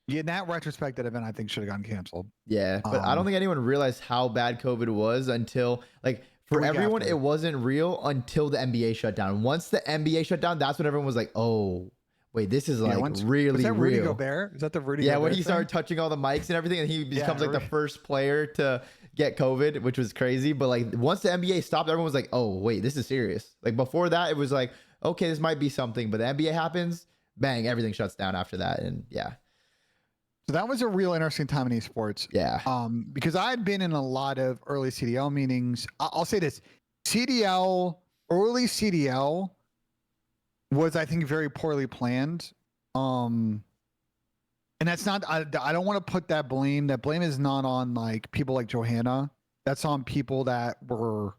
Yeah, in that retrospect, that event I think should have gotten canceled. Yeah, but I don't think anyone realized how bad COVID was until like for everyone, it wasn't real until the NBA shut down. Once the NBA shut down, that's when everyone was like, "Oh, wait, this is like really was that Rudy real." Gobert? Is that the Rudy? Yeah, Gobert when he thing? started touching all the mics and everything, and he becomes like the first player to get COVID, which was crazy. But like once the NBA stopped, everyone was like, "Oh, wait, this is serious." Like before that, it was like, "Okay, this might be something," but the NBA happens, bang, everything shuts down after that, and yeah. So that was a real interesting time in esports. Yeah. Because I had been in a lot of early CDL meetings. I'll say this: early CDL was, I think, very poorly planned. And that's not. I don't want to put that blame. That blame is not on like people like Johanna. That's on people that were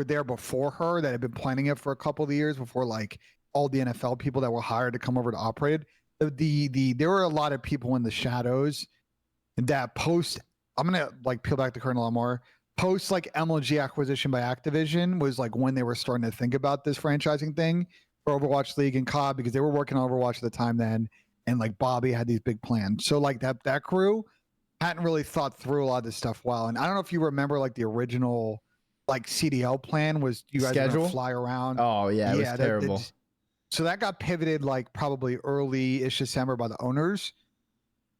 there before her, that had been planning it for a couple of years before, like all the NFL people that were hired to come over to operate it. There were a lot of people in the shadows that I'm gonna like peel back the curtain a lot more. Post like MLG acquisition by Activision was like when they were starting to think about this franchising thing for Overwatch League and COD, because they were working on Overwatch at the time then, and like Bobby had these big plans. So like that crew hadn't really thought through a lot of this stuff well. And I don't know if you remember like the original like CDL plan was you guys were gonna fly around. Oh yeah, it was terrible. So that got pivoted like probably early-ish December by the owners.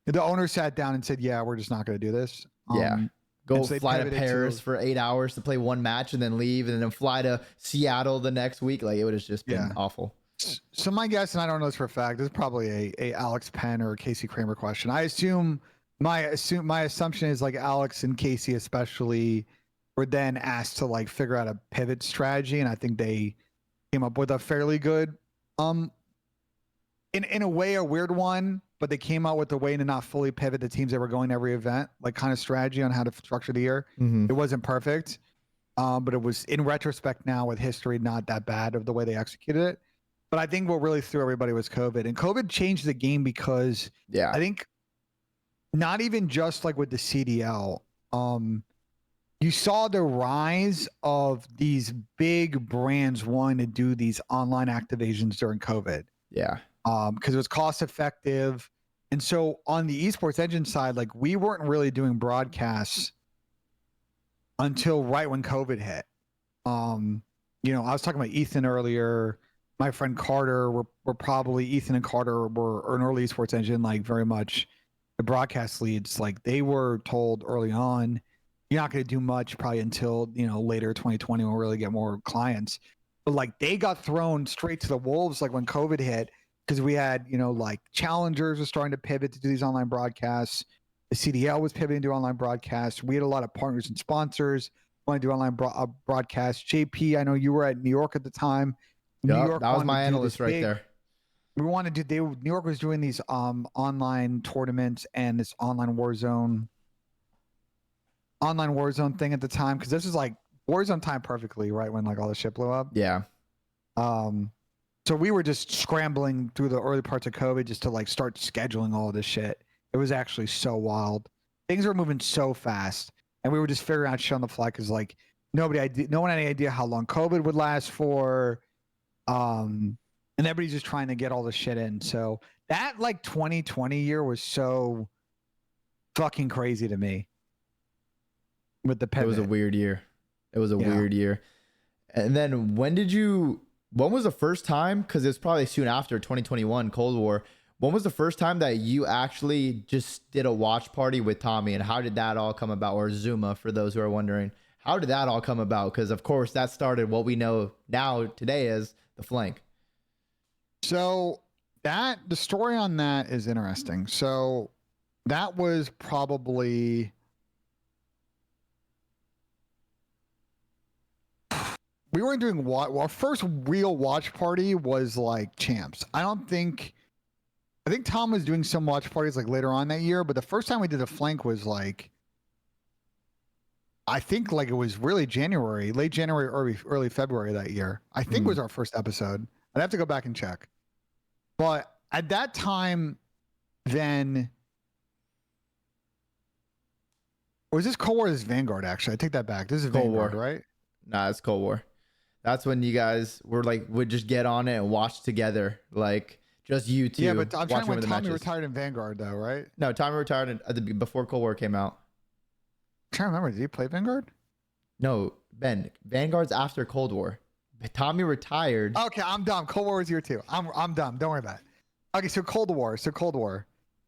The owners sat down and said, yeah, we're just not going to do this. Yeah. Go so they fly to pivoted Paris for 8 hours to play one match and then leave and then fly to Seattle the next week. Like, it would have just been awful. So my guess, and I don't know this for a fact, this is probably a Alex Penn or Casey Kramer question. My assumption is like Alex and Casey especially were then asked to like figure out a pivot strategy, and I think they came up with a fairly good, in a way a weird one, but they came out with a way to not fully pivot the teams that were going to every event, like kind of strategy on how to structure the year. It wasn't perfect, but it was, in retrospect now with history, not that bad of the way they executed it. But I think what really threw everybody was COVID, and COVID changed the game because I think not even just like with the CDL, you saw the rise of these big brands wanting to do these online activations during COVID. Yeah. Because it was cost effective. And so on the esports engine side, like we weren't really doing broadcasts until right when COVID hit. You know, I was talking about Ethan earlier. My friend Carter, were probably Ethan and Carter were an early esports engine, like very much the broadcast leads. Like they were told early on, you're not going to do much probably until, you know, later 2020 we'll really get more clients. But like they got thrown straight to the wolves like when COVID hit, because we had, you know, like challengers were starting to pivot to do these online broadcasts. The CDL was pivoting to online broadcasts. We had a lot of partners and sponsors want to do online broadcasts. JP, I know you were at New York at the time. New York, that was my analyst right there. We wanted to do. New York was doing these online tournaments and this online Warzone thing at the time, because this is like Warzone time perfectly, right when like all the shit blew up. Yeah. So we were just scrambling through the early parts of COVID just to like start scheduling all of this shit. It was actually so wild. Things were moving so fast, and we were just figuring out shit on the fly because like no one had any idea how long COVID would last for. And everybody's just trying to get all the shit in. So that like 2020 year was so fucking crazy to me. With the pivot. It was a weird year. Weird year. And then when was the first time? Because it's probably soon after 2021 Cold War. When was the first time that you actually just did a watch party with Tommy, and how did that all come about? Or Zuma, for those who are wondering, how did that all come about? Because of course that started what we know now today as the flank. So the story on that is interesting. So that was probably, we weren't doing our first real watch party was like champs. I think Tom was doing some watch parties like later on that year, but the first time we did a flank was like, I think like it was really January, late January, early February that year. I think was our first episode. I'd have to go back and check. But at that time, then, was this Cold War? This is Vanguard, actually. I take that back. This is Cold Vanguard, War. right? Nah, it's Cold War. That's when you guys would just get on it and watch together, like just you two. Yeah, but I'm trying when Tommy matches. retired in Vanguard, though, right? No, Tommy retired before Cold War came out. I'm trying to remember. Did he play Vanguard? No, Ben. Vanguard's after Cold War. Tommy retired. Okay, I'm dumb. Cold War was year 2. I'm dumb. Don't worry about it. Okay, so Cold War.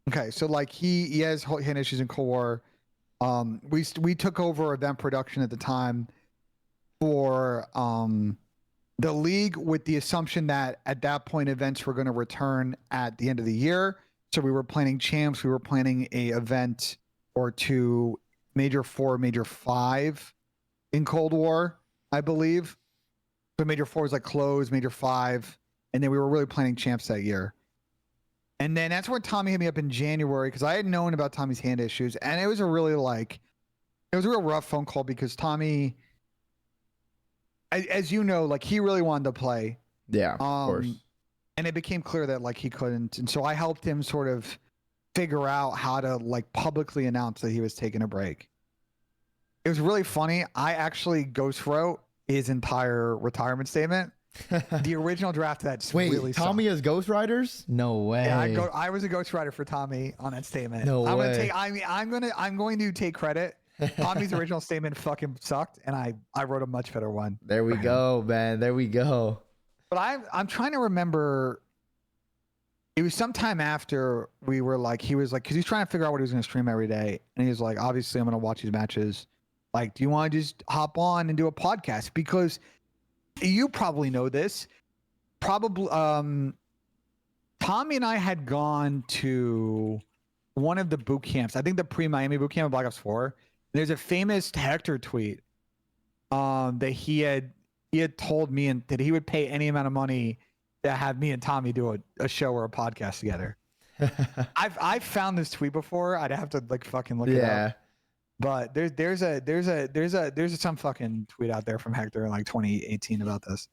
Okay, so like he has hand issues in Cold War. We took over event production at the time for the league with the assumption that at that point events were going to return at the end of the year. So we were planning champs. We were planning a event or two, Major 4, Major 5 in Cold War, I believe. So Major 4 was like closed, Major 5, and then we were really planning champs that year. And then that's when Tommy hit me up in January, because I had known about Tommy's hand issues, and it was a real rough phone call because Tommy, as you know, like he really wanted to play. Yeah, of course. And it became clear that like he couldn't, and so I helped him sort of figure out how to like publicly announce that he was taking a break. It was really funny. I actually ghost wrote his entire retirement statement. The original draft of that's really Tommy sucked. has ghostwriters? No way. Yeah, I was a ghostwriter for Tommy on that statement. No way. I'm going to take credit. Tommy's original statement fucking sucked, and I wrote a much better one. There we go, man. There we go. But I'm trying to remember. it was sometime after we were like, he was like, because he's trying to figure out what he was going to stream every day. And he was like, obviously, I'm going to watch these matches. Like, do you want to just hop on and do a podcast? Because you probably know this. Probably, Tommy and I had gone to one of the boot camps. I think the pre-Miami boot camp of Black Ops 4. There's a famous Hector tweet that he had told me and that he would pay any amount of money to have me and Tommy do a show or a podcast together. I've found this tweet before. I'd have to like fucking look it up. But there's some fucking tweet out there from Hector in like 2018 about this.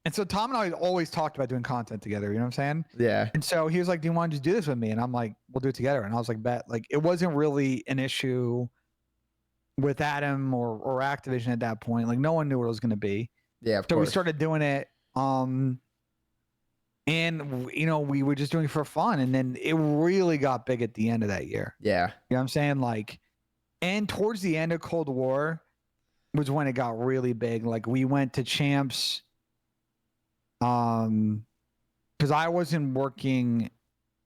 And so Tom and I always talked about doing content together. You know what I'm saying? Yeah. And so he was like, "Do you want to just do this with me?" And I'm like, "We'll do it together." And I was like, "Bet." Like it wasn't really an issue with Adam or Activision at that point. Like no one knew what it was going to be. Yeah. Of so course. we started doing it. And you know, we were just doing it for fun. And then it really got big at the end of that year. Yeah. You know what I'm saying? Like, and towards the end of Cold War was when it got really big. Like we went to Champs. Because I wasn't working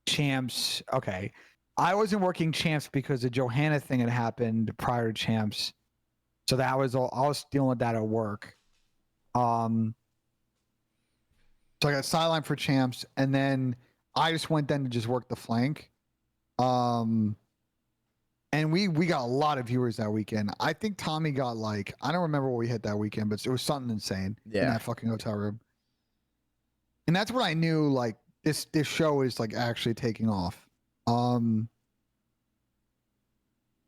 Champs. Okay. I wasn't working Champs because the Johanna thing had happened prior to Champs. So that was all, I was dealing with that at work. So I got sidelined for Champs, and then I just went then to just work the flank. And we got a lot of viewers that weekend. I think Tommy got like, I don't remember what we hit that weekend, but it was something insane in that fucking hotel room. And that's what I knew, like this show is like actually taking off. And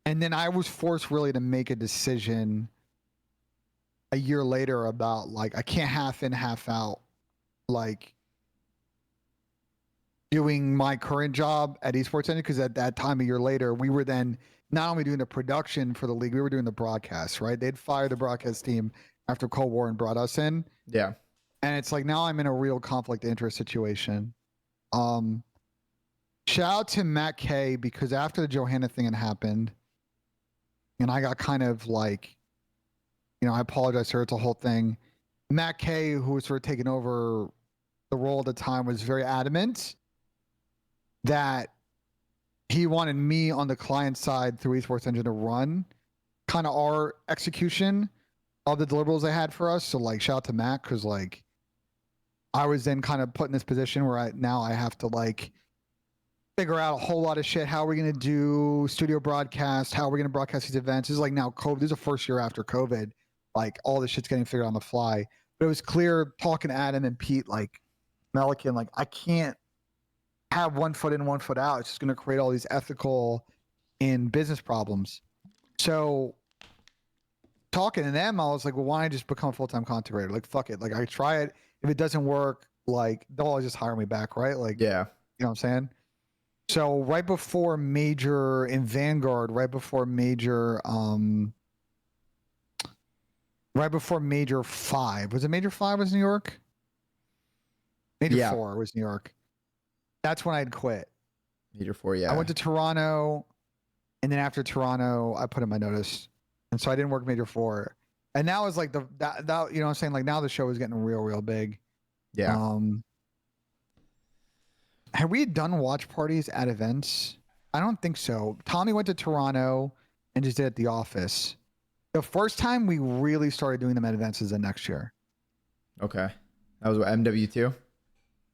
then I was forced really to make a decision a year later about like I can't half in, half out, like doing my current job at Esports Engine, because at that time a year later we were then not only doing the production for the league, we were doing the broadcast, right? They'd fired the broadcast team after Cold War and brought us in. Yeah. And it's like now I'm in a real conflict of interest situation. Shout out to Matt K, because after the Johanna thing had happened, and I got kind of like, you know, I apologize for it's a whole thing. Matt K, who was sort of taking over the role at the time, was very adamant that he wanted me on the client side through Esports Engine to run kind of our execution of the deliverables they had for us. So like shout out to Matt, because like I was then kind of put in this position where I have to like figure out a whole lot of shit. How are we going to do studio broadcast? How are we going to broadcast these events? This is like now COVID. This is the first year after COVID. Like all this shit's getting figured out on the fly. But it was clear talking to Adam and Pete, like Melican, like I can't have 1 foot in, 1 foot out. It's just going to create all these ethical and business problems. So talking to them, I was like, well, why don't I just become a full-time content creator? Like, fuck it. Like I try it. If it doesn't work, like they'll always just hire me back, right? Like, Yeah. you know what I'm saying? So right before Major in Vanguard, right before Major 5, was it Major 5 was New York? Major 4 was New York. That's when I'd quit. Major 4, yeah. I went to Toronto, and then after Toronto, I put in my notice. And so I didn't work Major 4. And now it's like that you know what I'm saying? Like now the show is getting real big. Yeah. Have we done watch parties at events? I don't think so. Tommy went to Toronto and just did it at the office. The first time we really started doing them at events is the next year. Okay. That was what, MW2?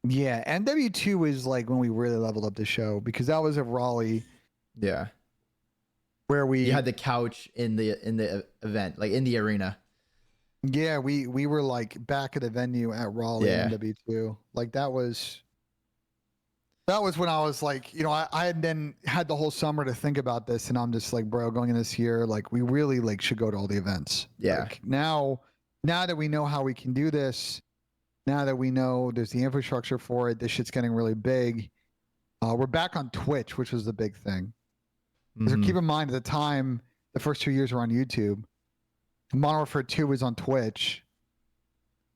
Yeah, MW2 is like when we really leveled up the show, because that was at Raleigh. Yeah. Where you had the couch in the event, like in the arena. Yeah, we were like back at the venue at Raleigh MW2. Like that was when I was like, you know, I had then had the whole summer to think about this, and I'm just like, bro, going in this year, like we really like should go to all the events. Yeah. Like, now that we know how we can do this, now that we know there's the infrastructure for it, this shit's getting really big. We're back on Twitch, which was the big thing. So keep in mind, at the time, the first 2 years were on YouTube. Modern Warfare 2 was on Twitch.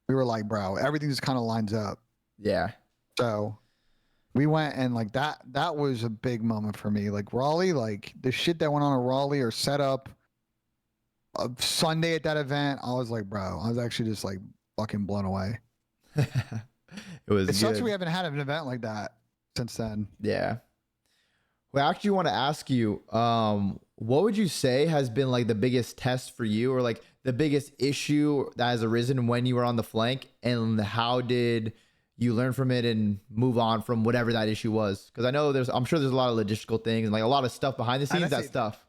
We were like, bro, everything just kind of lines up. Yeah. So we went, and like that was a big moment for me. Like Raleigh, like the shit that went on at Raleigh or set up Sunday at that event, I was like, bro, I was actually just like fucking blown away. It Sucks we haven't had an event like that since then. Yeah. Well, I actually want to ask you, what would you say has been like the biggest test for you, or like the biggest issue that has arisen when you were on the flank, and how did you learn from it and move on from whatever that issue was? Because I know I'm sure there's a lot of logistical things and like a lot of stuff behind the scenes. That stuff.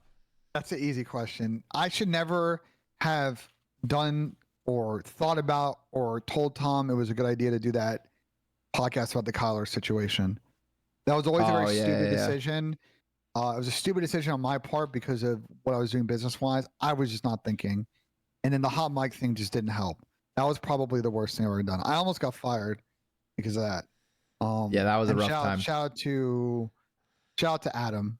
That's an easy question. I should never have done or thought about or told Tom it was a good idea to do that podcast about the Kyler situation. That was always a very stupid decision. It was a stupid decision on my part because of what I was doing business-wise. I was just not thinking. And then the hot mic thing just didn't help. That was probably the worst thing I've ever done. I almost got fired because of that. Yeah, that was a rough time. Shout out to Adam,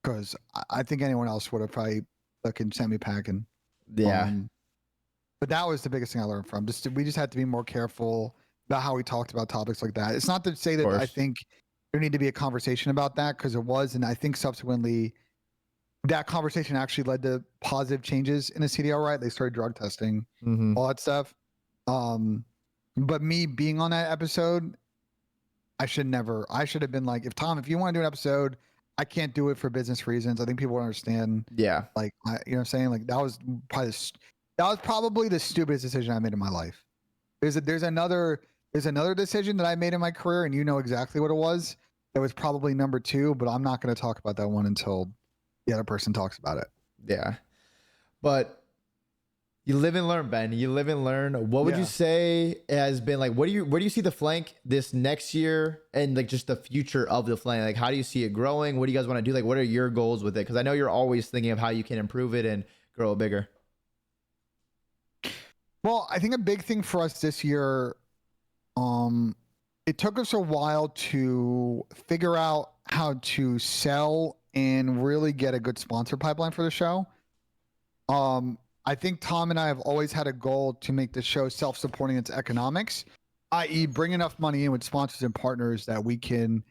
because I think anyone else would have probably fucking sent me packing. Yeah. But that was the biggest thing I learned from. We just had to be more careful about how we talked about topics like that. It's not to say that I think there need to be a conversation about that, because it was, and I think subsequently that conversation actually led to positive changes in the CDL, right? They started drug testing, all that stuff. But me being on that episode, I should have been like, if you want to do an episode, I can't do it for business reasons. I think people will understand. Yeah. Like, you know what I'm saying? Like, that was probably the stupidest decision I made in my life. There's another decision that I made in my career, and you know exactly what it was. That was probably number 2, but I'm not going to talk about that one until the other person talks about it. Yeah. But you live and learn, Ben. You live and learn. What would you say has been like, where do you see the flank this next year, and like just the future of the flank? Like, how do you see it growing? What do you guys want to do? Like, what are your goals with it? Because I know you're always thinking of how you can improve it and grow it bigger. Well, I think a big thing for us this year, it took us a while to figure out how to sell and really get a good sponsor pipeline for the show. I think Tom and I have always had a goal to make the show self-supporting its economics, i.e. bring enough money in with sponsors and partners that we can,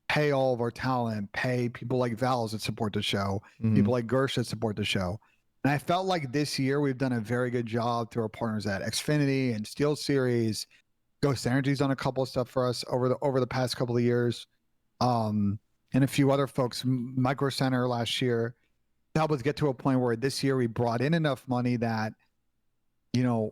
pay all of our talent, pay people like Val's that support the show, people like Gersh that support the show. And I felt like this year we've done a very good job through our partners at Xfinity and Steel Series. Ghost Energy's done a couple of stuff for us over the past couple of years. And a few other folks, Micro Center last year, to help us get to a point where this year we brought in enough money that, that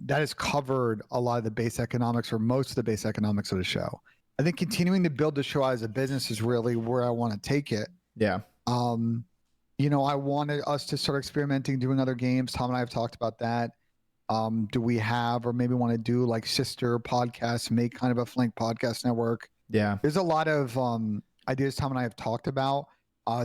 has covered a lot of the base economics, or most of the base economics of the show. I think continuing to build the show as a business is really where I want to take it. Yeah. I wanted us to start experimenting, doing other games. Tom and I have talked about that. Do we have, or maybe want to do like sister podcasts, make kind of a flank podcast network? Yeah. There's a lot of ideas Tom and I have talked about.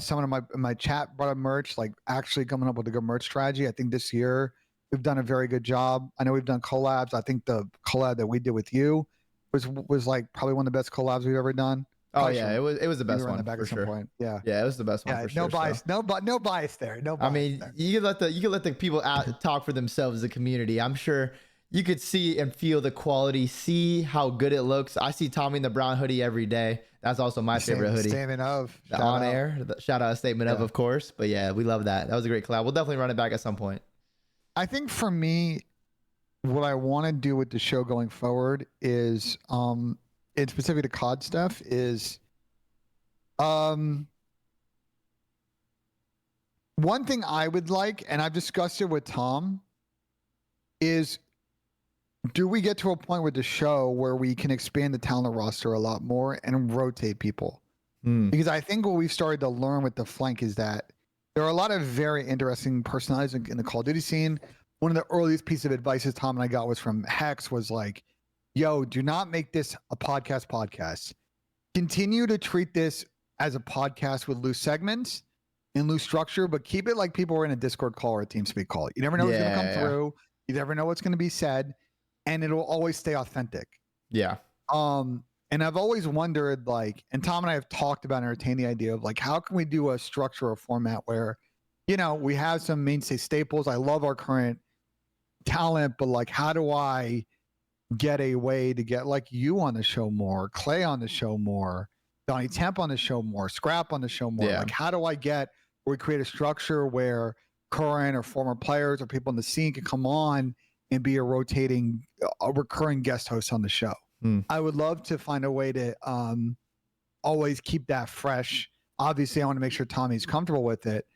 Someone in my chat brought up merch, like actually coming up with a good merch strategy. I think this year we've done a very good job. I know we've done collabs. I think the collab that we did with you was like probably one of the best collabs we've ever done. Probably it was the best one for sure. Point. Yeah, it was the best one for sure. No bias, no bias there. No bias. I mean, there. you can let the people talk for themselves as a community. I'm sure you could see and feel the quality, see how good it looks. I see Tommy in the brown hoodie every day. That's also my favorite hoodie. Statement of on air. Shout out, statement of course. But yeah, we love that. That was a great collab. We'll definitely run it back at some point. I think for me, what I want to do with the show going forward is, in specific to COD stuff, is one thing I would like, and I've discussed it with Tom, is do we get to a point with the show where we can expand the talent roster a lot more and rotate people? Because I think what we've started to learn with the flank is that there are a lot of very interesting personalities in the Call of Duty scene. One of the earliest pieces of advice that Tom and I got was from Hex, was like, yo, do not make this a podcast. Continue to treat this as a podcast with loose segments and loose structure, but keep it like people are in a Discord call or a TeamSpeak call. You never know what's going to come through. You never know what's going to be said, and it'll always stay authentic. Yeah. And I've always wondered, like, and Tom and I have talked about and entertained the idea of like, how can we do a structure or format where, we have some mainstay staples. I love our current talent, but like, how do I get a way to get like you on the show more, Clay on the show more, Donnie Temp on the show more, Scrap on the show more? Like, how do I get where we create a structure where current or former players or people in the scene can come on and be a recurring guest host on the show? I would love to find a way to always keep that fresh. Obviously, I want to make sure Tommy's comfortable with it,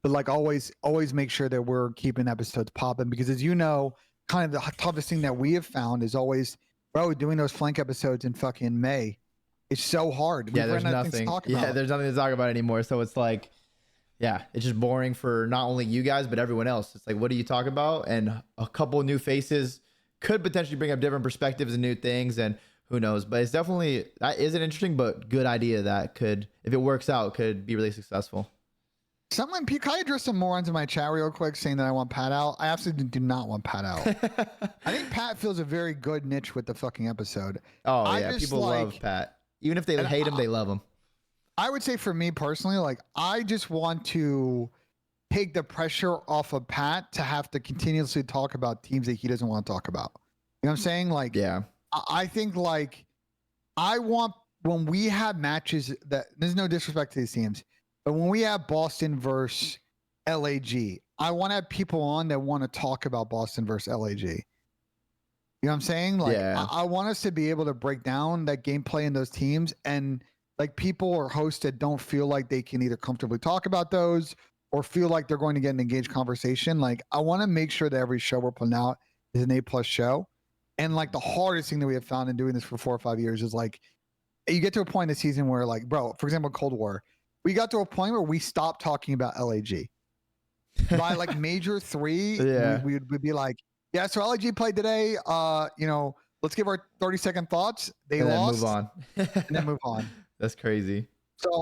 but like always make sure that we're keeping episodes popping, because as you know, kind of the toughest thing that we have found is always, bro, doing those flank episodes in fucking May. It's so hard. Yeah, there's nothing. Yeah, there's nothing to talk about anymore. So it's like, yeah, it's just boring for not only you guys but everyone else. It's like, what do you talk about? And a couple new faces could potentially bring up different perspectives and new things, and who knows? But it's definitely, that is an interesting but good idea that could, if it works out, could be really successful. Someone, can I address some morons in my chat real quick saying that I want Pat out? I absolutely do not want Pat out. I think Pat fills a very good niche with the fucking episode. Oh, yeah. People love Pat. Even if they hate him, they love him. I would say for me personally, like, I just want to take the pressure off of Pat to have to continuously talk about teams that he doesn't want to talk about. You know what I'm saying? Like, yeah. I think, like, I want, when we have matches that, there's no disrespect to these teams, but when we have Boston versus LAG, I want to have people on that want to talk about Boston versus LAG. You know what I'm saying? Like, yeah. I want us to be able to break down that gameplay in those teams, and like people or hosts that don't feel like they can either comfortably talk about those or feel like they're going to get an engaged conversation. Like, I want to make sure that every show we're putting out is an A+ show. And like the hardest thing that we have found in doing this for 4 or 5 years is like, you get to a point in the season where, like, bro, for example, Cold War, we got to a point where we stopped talking about LAG. By like major 3, yeah. we would be like, yeah, so LAG played today. You know, let's give our 30-second thoughts. They lost. Move on. And then move on. That's crazy.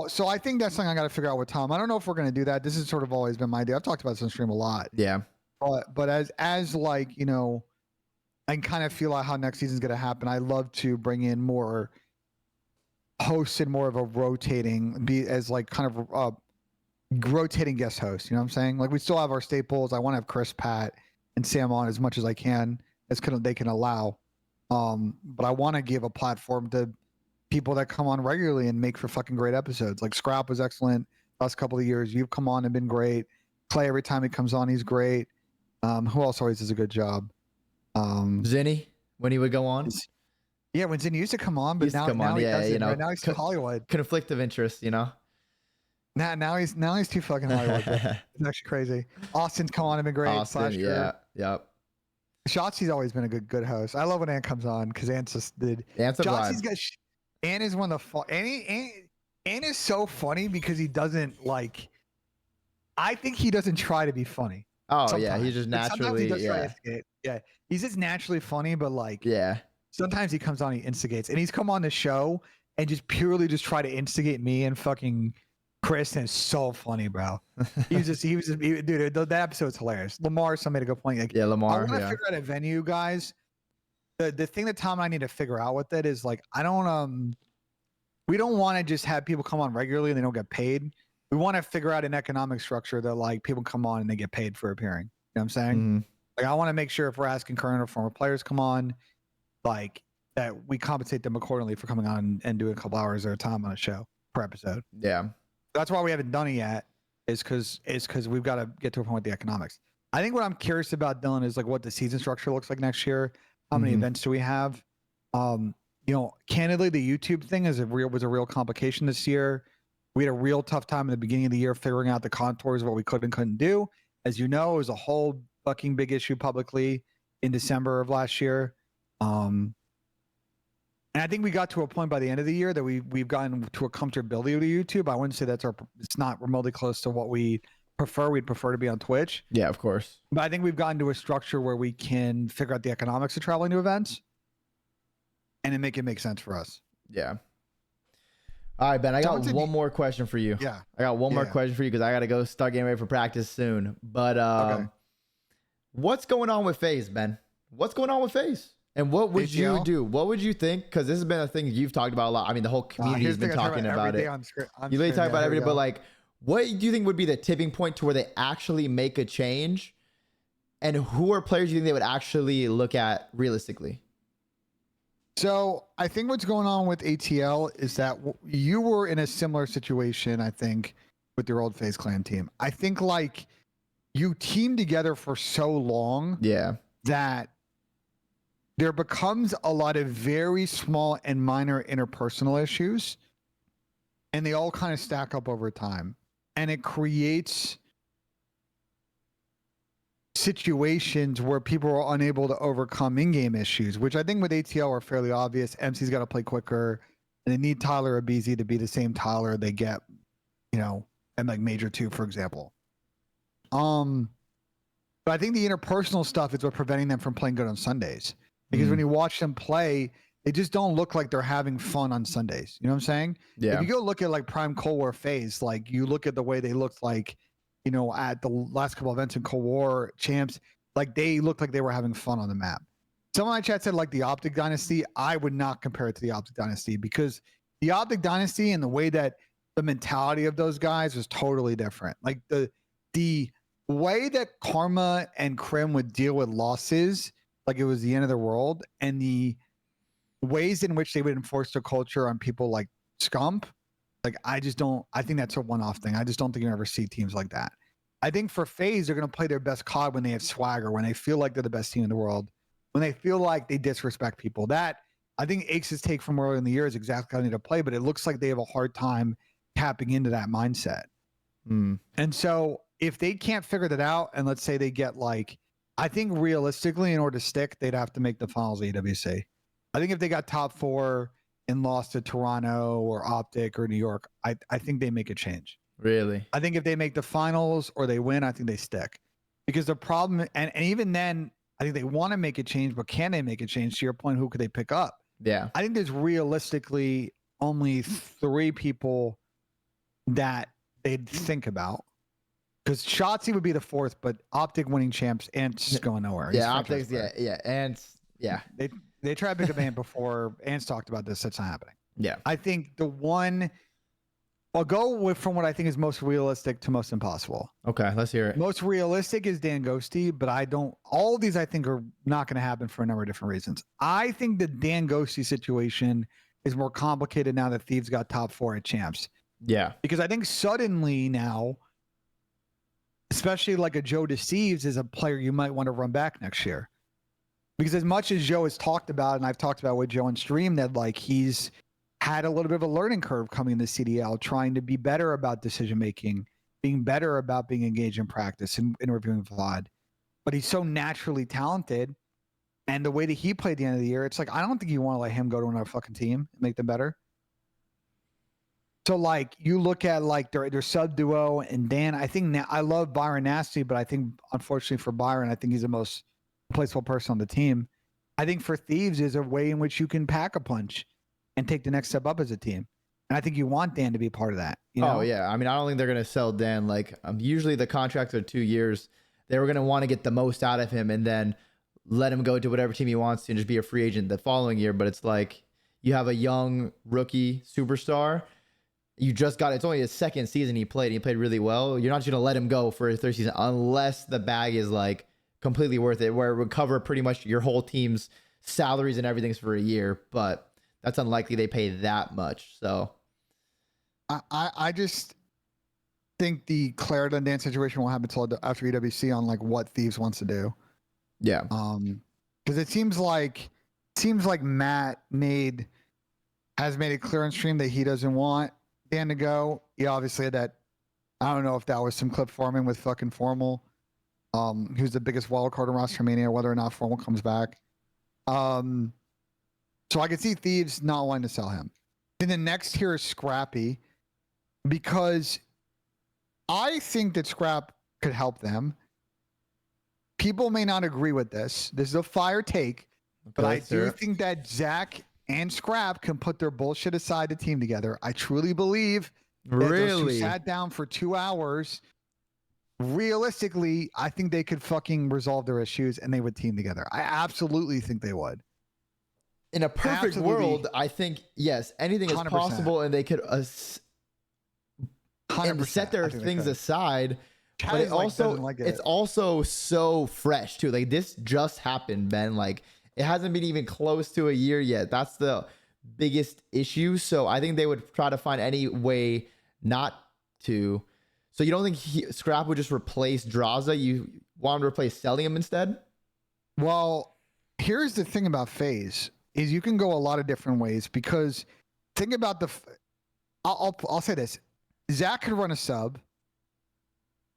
So I think that's something I got to figure out with Tom. I don't know if we're going to do that. This has sort of always been my idea. I've talked about this on stream a lot. Yeah. But as like, you know, I can kind of feel out how next season's going to happen. I love to bring in more hosts and more of a rotating, be as like kind of rotating guest host. You know what I'm saying? Like, we still have our staples. I want to have Chris, Pat, and Sam on as much as I can, as they can allow. But I want to give a platform to people that come on regularly and make for fucking great episodes. Like Scrap was excellent last couple of years. You've come on and been great. Clay, every time he comes on, he's great. Who else always does a good job? Zinni, when he would go on. Yeah, when Zinni used to come on, but now he doesn't. You know, now he's too Hollywood. Conflict of interest, you know. Now he's too fucking Hollywood. It's actually crazy. Austin's come on and been great. Austin, yeah, yep. Shotzi's always been a good host. I love when Ant comes on because Ant's just did. Ant's a vibe. Ant is one of the fun. Ant is so funny because he doesn't like. I think he doesn't try to be funny. Oh sometimes. Yeah, he's just naturally. He does yeah, he's just naturally funny, but like, yeah. Sometimes he comes on, he instigates, and he's come on the show and just purely just try to instigate me and fucking Chris, and it's so funny, bro. Dude, that episode's hilarious. Lamar, somebody to go point. Like, yeah, Lamar. I want to figure out a venue, guys. The thing that Tom and I need to figure out with it is like, we don't want to just have people come on regularly and they don't get paid. We want to figure out an economic structure that like people come on and they get paid for appearing. You know what I'm saying? Mm-hmm. Like, I want to make sure if we're asking current or former players come on, like, that we compensate them accordingly for coming on and doing a couple hours at a time on a show per episode. Yeah. That's why we haven't done it yet, is because we've got to get to a point with the economics. I think what I'm curious about, Dylan, is like what the season structure looks like next year. How many events do we have? You know, candidly, the YouTube thing was a real complication this year. We had a real tough time in the beginning of the year figuring out the contours of what we could and couldn't do. As you know, it was a whole fucking big issue publicly in December of last year. And I think we got to a point by the end of the year that we've gotten to a comfortability with YouTube. I wouldn't say it's not remotely close to what we prefer. We'd prefer to be on Twitch. Yeah, of course. But I think we've gotten to a structure where we can figure out the economics of traveling to events and then make it make sense for us. Yeah. All right, Ben, I got one more question for you. Yeah. I got one more question for you because I got to go start getting ready for practice soon. But okay. What's going on with FaZe, Ben? What's going on with FaZe? And what would you do? What would you think? Because this has been a thing you've talked about a lot. I mean, the whole community has been talking about it. You literally talk about every day, but like, what do you think would be the tipping point to where they actually make a change? And who are players you think they would actually look at realistically? So I think what's going on with ATL is that you were in a similar situation, I think, with your old FaZe Clan team. I think like you teamed together for so long, yeah, that there becomes a lot of very small and minor interpersonal issues, and they all kind of stack up over time, and it creates situations where people are unable to overcome in-game issues, which I think with ATL are fairly obvious. MC's got to play quicker, and they need Tyler Abizi to be the same Tyler they get, you know, in like Major 2, for example. But I think the interpersonal stuff is what's preventing them from playing good on Sundays. Because when you watch them play, they just don't look like they're having fun on Sundays. You know what I'm saying? Yeah. If you go look at like Prime Cold War FaZe, like you look at the way they looked like, you know, at the last couple events in Cold War champs, like they looked like they were having fun on the map. Some of my chat said like the OpTic Dynasty. I would not compare it to the OpTic Dynasty because the OpTic Dynasty and the way that the mentality of those guys was totally different. Like the way that Karma and Krim would deal with losses, like it was the end of the world, and the ways in which they would enforce their culture on people like Scump, like I think that's a one-off thing. I just don't think you ever see teams like that. I think for FaZe, they're going to play their best COD when they have swagger, when they feel like they're the best team in the world, when they feel like they disrespect people. That, I think Aix's take from earlier in the year is exactly how they need to play, but it looks like they have a hard time tapping into that mindset. And so if they can't figure that out, and let's say they get like, I think realistically, in order to stick, they'd have to make the finals of EWC. I think if they got top 4 and lost to Toronto or OpTic or New York, I think they make a change. Really? I think if they make the finals or they win, I think they stick. Because the problem, and even then, I think they want to make a change, but can they make a change? To your point, who could they pick up? Yeah. I think there's realistically only 3 people that they'd think about. Because Shotzi would be the 4th, but OpTic winning champs, Ant's going nowhere. Yeah, OpTic's, yeah. Ant's, yeah. They tried to pick up Ant before. Ant's talked about this. That's not happening. Yeah. I think the one, I'll go with from what I think is most realistic to most impossible. Okay, let's hear it. Most realistic is Dan Ghosty, but all of these I think are not going to happen for a number of different reasons. I think the Dan Ghosty situation is more complicated now that Thieves got top 4 at champs. Yeah. Because I think suddenly now, especially like a Joe Deceives is a player you might want to run back next year. Because as much as Joe has talked about, and I've talked about with Joe on stream, that like he's had a little bit of a learning curve coming to CDL, trying to be better about decision making, being better about being engaged in practice and reviewing VOD. But he's so naturally talented, and the way that he played at the end of the year, it's like I don't think you want to let him go to another fucking team and make them better. So like you look at like their sub duo and Dan, I think now I love Byron Nasty, but I think unfortunately for Byron, I think he's the most replaceable person on the team. I think for Thieves is a way in which you can pack a punch and take the next step up as a team. And I think you want Dan to be part of that. You know? Oh yeah. I mean, I don't think they're gonna sell Dan. Like usually the contracts are 2 years. They were gonna want to get the most out of him and then let him go to whatever team he wants to and just be a free agent the following year. But it's like you have a young rookie superstar. You just got, it's only his 2nd season he played. He played really well. You're not just going to let him go for his 3rd season unless the bag is like completely worth it, where it would cover pretty much your whole team's salaries and everything's for a year. But that's unlikely they pay that much. So I just think the Clarendon and Dan situation won't happen until after EWC on like what Thieves wants to do. Yeah. Because it seems like Matt has made it clear on stream that he doesn't want Dan to go. He obviously had that. I don't know if that was some clip farming with fucking Formal. Who's the biggest wild card in roster mania, whether or not Formal comes back. So I could see Thieves not wanting to sell him. Then the next tier is Scrappy, because I think that Scrap could help them. People may not agree with this. This is a fire take, but I do think that Zach and Scrap can put their bullshit aside to team together. I truly believe that those two sat down for 2 hours. Realistically, I think they could fucking resolve their issues and they would team together. I absolutely think they would. In a perfect world, I think, yes, anything is 100%. possible and they could and set their things aside. But it also, it's also so fresh too. Like this just happened, Ben. Like it hasn't been even close to a year yet. That's the biggest issue. So I think they would try to find any way not to. So you don't think Scrap would just replace Draza? You want him to replace selling him instead? Well, here's the thing about FaZe is you can go a lot of different ways because think about I'll say this. Zach could run a sub.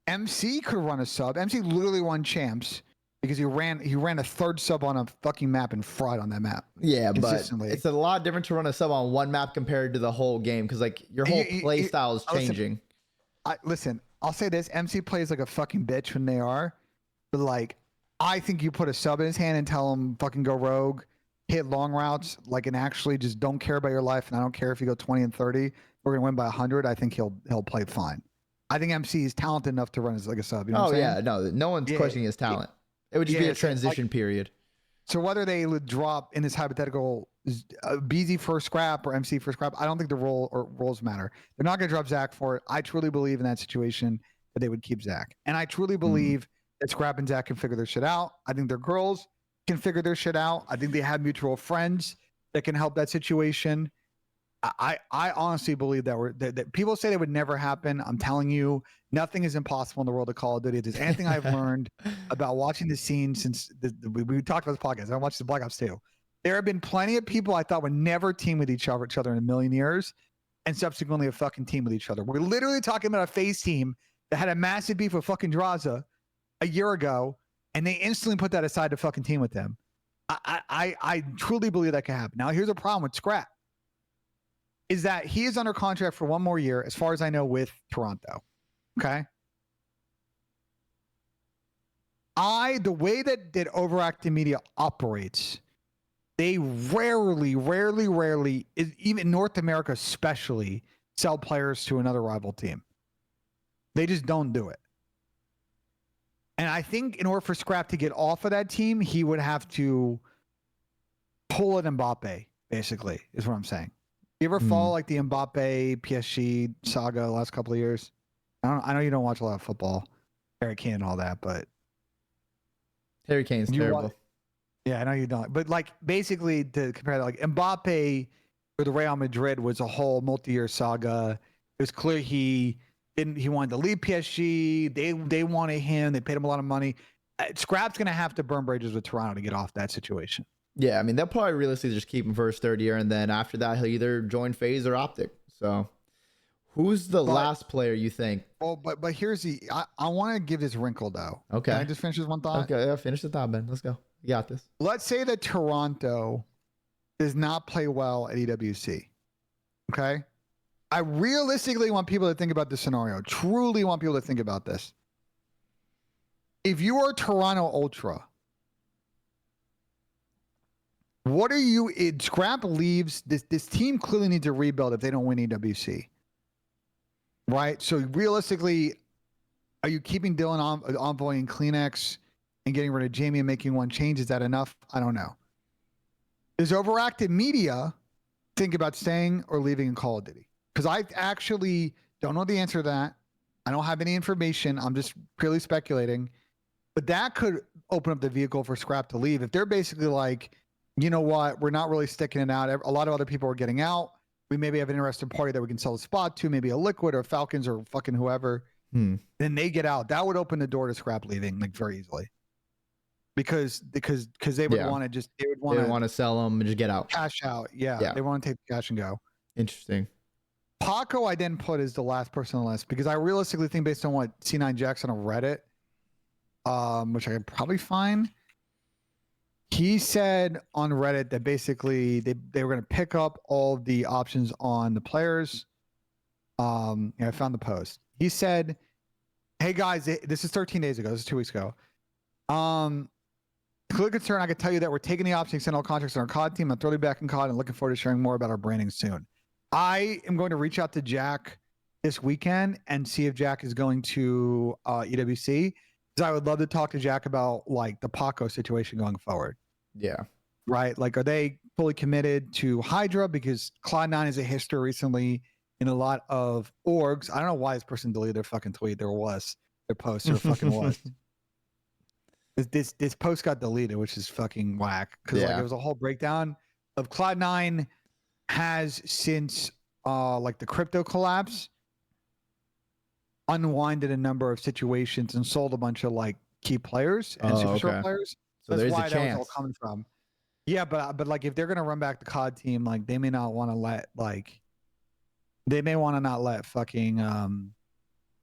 MC could run a sub. MC literally won champs because he ran a third sub on a fucking map and fraud on that map. Yeah, but it's a lot different to run a sub on one map compared to the whole game because like your whole play style is changing. Listen, I'll say this: MC plays like a fucking bitch when they are, but like I think you put a sub in his hand and tell him fucking go rogue, hit long routes, like and actually just don't care about your life, and I don't care if you go 20 and 30. We're gonna win by 100. I think he'll play fine. I think MC is talented enough to run as like a sub. You know what I'm saying? No one's questioning his talent. It would just be a transition period. So whether they would drop in this hypothetical BZ first scrap or MC first scrap, I don't think the roles matter. They're not going to drop Zach for it. I truly believe in that situation that they would keep Zach, and I truly believe that Scrap and Zach can figure their shit out. I think their girls can figure their shit out. I think they have mutual friends that can help that situation. I honestly believe that people say that would never happen. I'm telling you, nothing is impossible in the world of Call of Duty. If there's anything I've learned about watching the scene since we talked about this podcast, I watched the Black Ops 2. There have been plenty of people I thought would never team with each other in a million years, and subsequently a fucking team with each other. We're literally talking about a FaZe team that had a massive beef with fucking Draza a year ago, and they instantly put that aside to fucking team with them. I truly believe that can happen. Now, here's a problem with Scrap. Is that he is under contract for one more year, as far as I know, with Toronto. Okay. The way that Overactive Media operates, they rarely, even North America especially, sell players to another rival team. They just don't do it. And I think in order for Scrap to get off of that team, he would have to pull an Mbappe, basically, is what I'm saying. You ever follow like the Mbappe PSG saga the last couple of years? I know you don't watch a lot of football, Harry Kane and all that, but Harry Kane's terrible. Yeah, I know you don't. But like basically to compare that, like Mbappe for the Real Madrid was a whole multi-year saga. It was clear he wanted to leave PSG. They wanted him. They paid him a lot of money. Scrap's gonna have to burn bridges with Toronto to get off that situation. Yeah, I mean, they'll probably realistically just keep him for his third year, and then after that, he'll either join FaZe or OpTic. So, who's the last player you think? Oh, but here's I want to give this wrinkle, though. Okay. Can I just finish this one thought? Okay, yeah, finish the thought, Ben. Let's go. You got this. Let's say that Toronto does not play well at EWC. Okay? I realistically want people to think about this scenario. Truly want people to think about this. If you are Toronto Ultra, what are you? Scrap leaves. This team clearly needs a rebuild if they don't win EWC. Right? So realistically, are you keeping Dylan Envoy and Kleenex and getting rid of Jamie and making one change? Is that enough? I don't know. Does Overactive Media think about staying or leaving in Call of Duty? Because I actually don't know the answer to that. I don't have any information. I'm just purely speculating. But that could open up the vehicle for Scrap to leave. If they're basically like, you know what, we're not really sticking it out. A lot of other people are getting out. We maybe have an interested party that we can sell a spot to, maybe a Liquid or Falcons or fucking whoever. Then they get out. That would open the door to Scrap leaving like very easily. Because they would want to they would want to sell them and just get out. Cash out. Yeah. They want to take the cash and go. Interesting. Paco I didn't put as the last person on the list because I realistically think based on what C9 Jackson on Reddit, which I can probably find. He said on Reddit that basically they were going to pick up all the options on the players. I found the post. He said, "Hey guys, this is 13 days ago. This is 2 weeks ago. Clear concern. I can tell you that we're taking the option to extend all contracts on our COD team. I'm throwing back in COD and looking forward to sharing more about our branding soon. I am going to reach out to Jack this weekend and see if Jack is going to EWC because I would love to talk to Jack about like the Paco situation going forward." Yeah. Right. Like, are they fully committed to Hydra? Because Cloud9 is a history recently in a lot of orgs. I don't know why this person deleted their fucking tweet. Their post. There fucking was. This post got deleted, which is fucking whack. Because like it was a whole breakdown of Cloud9 has since like the crypto collapse unwinded a number of situations and sold a bunch of like key players and superstar players. So that's there's why a that was chance. all coming from. Yeah, but like if they're gonna run back the COD team, like they may not want to let they may want to not let fucking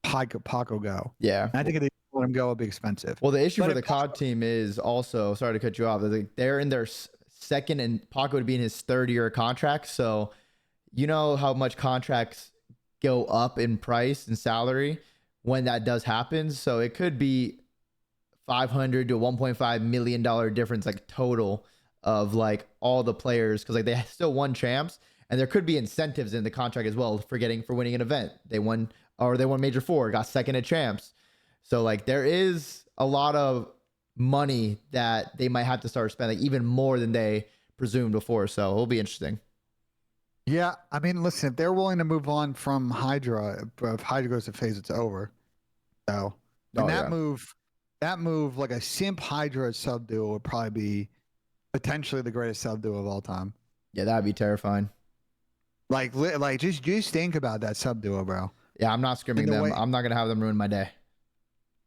Paco go. Yeah. And I think if they let him go, it'll be expensive. Well, the issue But for if the COD team is also, sorry to cut you off, they're in their second and Paco would be in his third year of contract. So you know how much contracts go up in price and salary when that does happen. So it could be 500 to 1.5 million dollar difference, like total of like all the players, because like they still won champs, and there could be incentives in the contract as well for winning an event. They won Major Four, got second at champs. So like there is a lot of money that they might have to start spending, even more than they presumed before. So it'll be interesting. Yeah, I mean, listen, if they're willing to move on from Hydra, if Hydra goes to FaZe, it's over. So, and Oh, that move, like a simp Hydra sub duo would probably be potentially the greatest sub duo of all time. yeah, that'd be terrifying. Like just think about that sub duo, bro. Yeah, I'm not scrimming them. Way, I'm not gonna have them ruin my day.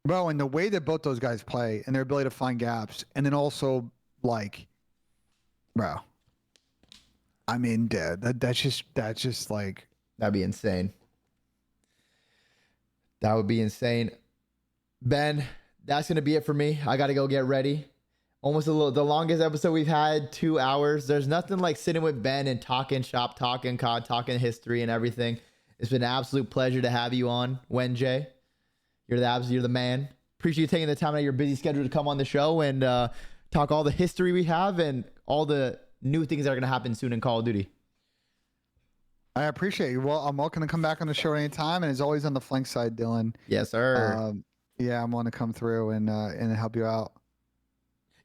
bro. And the way that both those guys play and their ability to find gaps, and then also like, bro. I mean, dude, that's just like That'd be insane. That would be insane. Ben, that's gonna be it for me. I gotta go get ready. Almost the longest episode we've had, 2 hours. There's nothing like sitting with Ben and talking shop, talking COD, talking history and everything. It's been an absolute pleasure to have you on, Wenjay. You're the man. Appreciate you taking the time out of your busy schedule to come on the show and talk all the history we have and all the new things that are gonna happen soon in Call of Duty. I appreciate you. Well, I'm welcome to come back on the show anytime, and as always on the flank side, Dylan. Yes, sir. Yeah, I'm going to come through and help you out.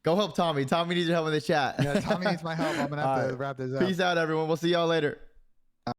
Go help Tommy. Tommy needs your help in the chat. Yeah, Tommy needs my help. I'm gonna have to wrap this up. Peace out, everyone. We'll see y'all later.